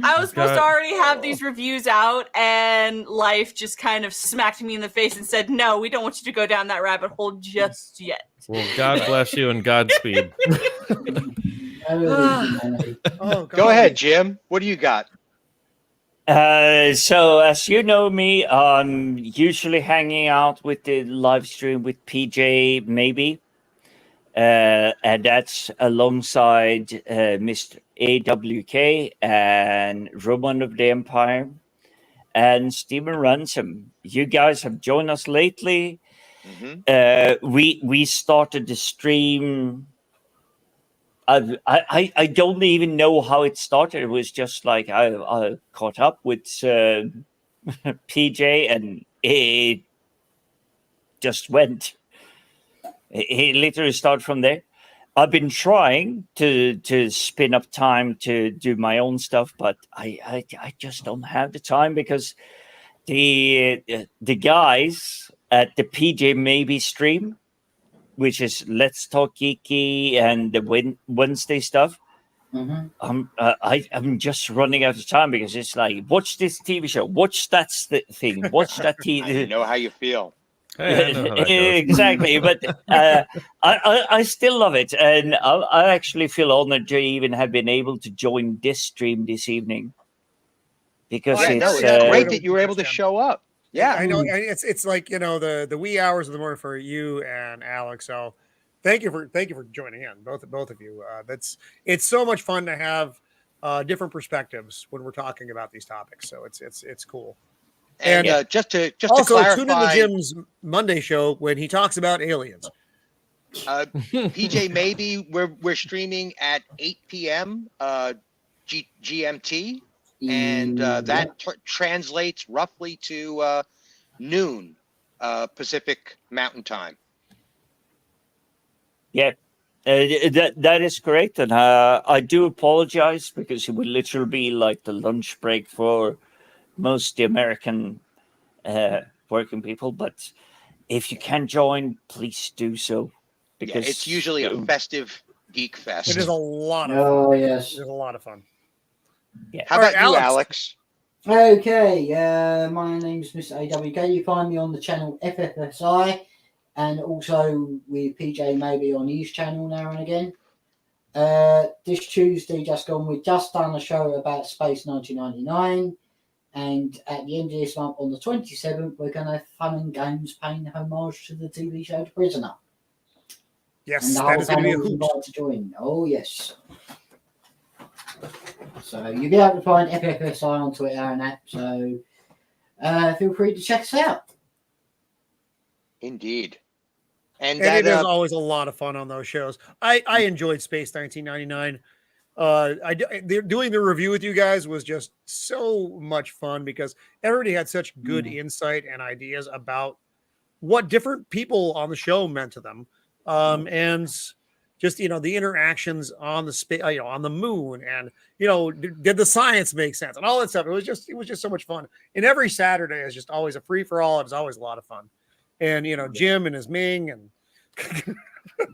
I was supposed to already have these reviews out, and life just kind of smacked me in the face and said, "No, we don't want you to go down that rabbit hole just yet." Well, God bless you and Godspeed. Go ahead, Jim. What do you got? So as you know me, I'm usually hanging out with the live stream with PJ, maybe. And that's alongside Mr. AWK and Roman of the Empire and Stephen Ransom. You guys have joined us lately. We started the stream I don't even know how it started. It was just like I caught up with PJ, and it just went. It literally started from there. I've been trying to spin up time to do my own stuff, but I just don't have the time, because the guys at the PJ Maybe stream, which is Let's Talk Geeky and the Wednesday stuff, I'm just running out of time, because it's like, watch this TV show, watch that thing, watch that TV. I know how you feel. Hey, I know how that goes. Exactly, but I still love it, and I actually feel honored to even have been able to join this stream this evening, because it's great that you were able to show up. Yeah, I know it's like, you know, the wee hours of the morning for you and Alex. So thank you for joining in, both of you. It's so much fun to have different perspectives when we're talking about these topics. So it's cool. And just to also clarify, tune in to Jim's Monday show when he talks about aliens. PJ Maybe we're streaming at 8 p.m. GMT, and that translates roughly to noon Pacific Mountain Time. Yeah, that is correct, and I do apologize, because it would literally be like the lunch break for most of the American working people. But if you can join, please do so, because it's usually a festive geek fest. It is a lot of fun. Yes, it's a lot of fun. Yeah. How about you, Alex? Okay, my name's Mr. AWK. You find me on the channel FFSI, and also with PJ Maybe on his channel now and again. This Tuesday just gone, we've just done a show about Space 1999. And at the end of this month, on the 27th, we're going to have fun and games paying homage to the TV show The Prisoner. Yes, and the that is going to be a hoot. invited to join. Oh, yes. So you'll be able to find FFSI on Twitter and that. So feel free to check us out. Indeed. And it is always a lot of fun on those shows. I enjoyed Space 1999. Doing the review with you guys was just so much fun, because everybody had such good insight and ideas about what different people on the show meant to them, and just, you know, the interactions on the space, you know, on the moon, and, you know, did the science make sense and all that stuff. It was just so much fun. And every Saturday is just always a free for all. It was always a lot of fun. And, you know, Jim and his Ming and.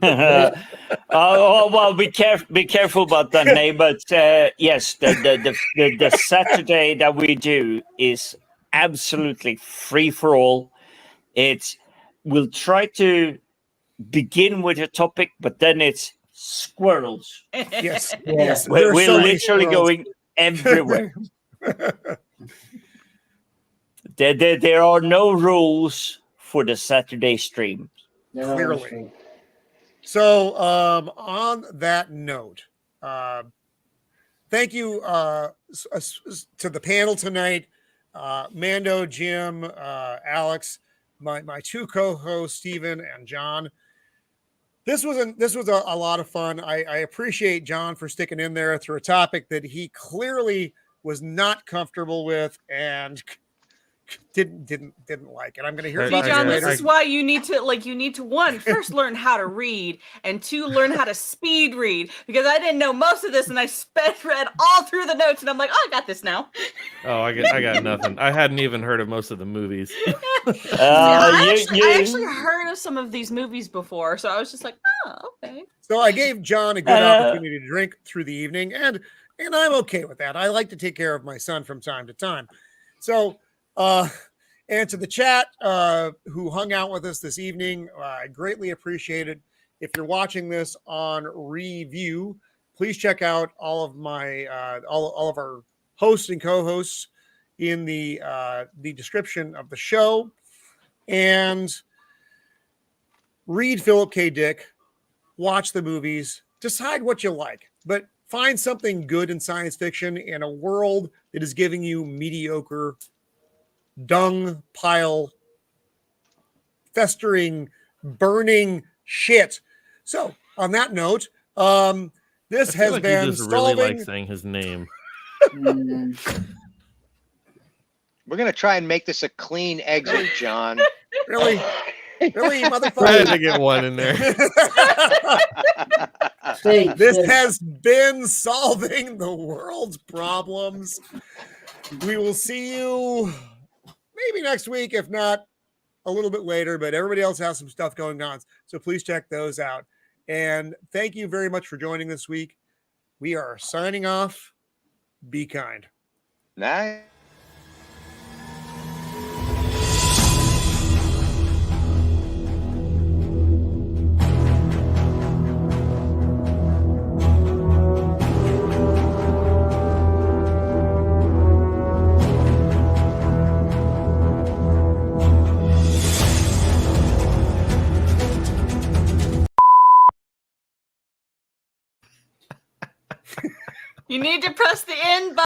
Well, be careful about that name, but yes, the Saturday that we do is absolutely free for all. We'll try to begin with a topic, but then it's squirrels. Yes, yes. We're literally going everywhere. There are no rules for the Saturday stream. Clearly. So on that note, thank you to the panel tonight, Mando, Jim, Alex, my two co-hosts, Stephen and John. This was a lot of fun. I appreciate John for sticking in there through a topic that he clearly was not comfortable with and didn't like. And I'm going to hear about John, this this is why you need to one, first learn how to read, and two, learn how to speed read, because I didn't know most of this, and I read all through the notes, and I'm like, oh, I got this now. Oh, I got nothing. I hadn't even heard of most of the movies. I actually heard of some of these movies before, so I was just like, oh, okay. So I gave John a good opportunity to drink through the evening, and I'm okay with that. I like to take care of my son from time to time. So and to the chat who hung out with us this evening, I greatly appreciate it. If you're watching this on review, please check out all of my all of our hosts and co-hosts in the description of the show, and read Philip K. Dick, watch the movies, decide what you like, but find something good in science fiction in a world that is giving you mediocre, dung pile, festering, burning shit. So on that note, This I feel has like been you just really solving. like saying his name. We're gonna try and make this a clean exit, John. Really, really, I had to motherfucker. get one in there. Steve, This Steve. has been solving the world's problems. We will see you maybe next week, if not a little bit later, but everybody else has some stuff going on. So please check those out. And thank you very much for joining this week. We are signing off. Be kind. Nice. You need to press the end button.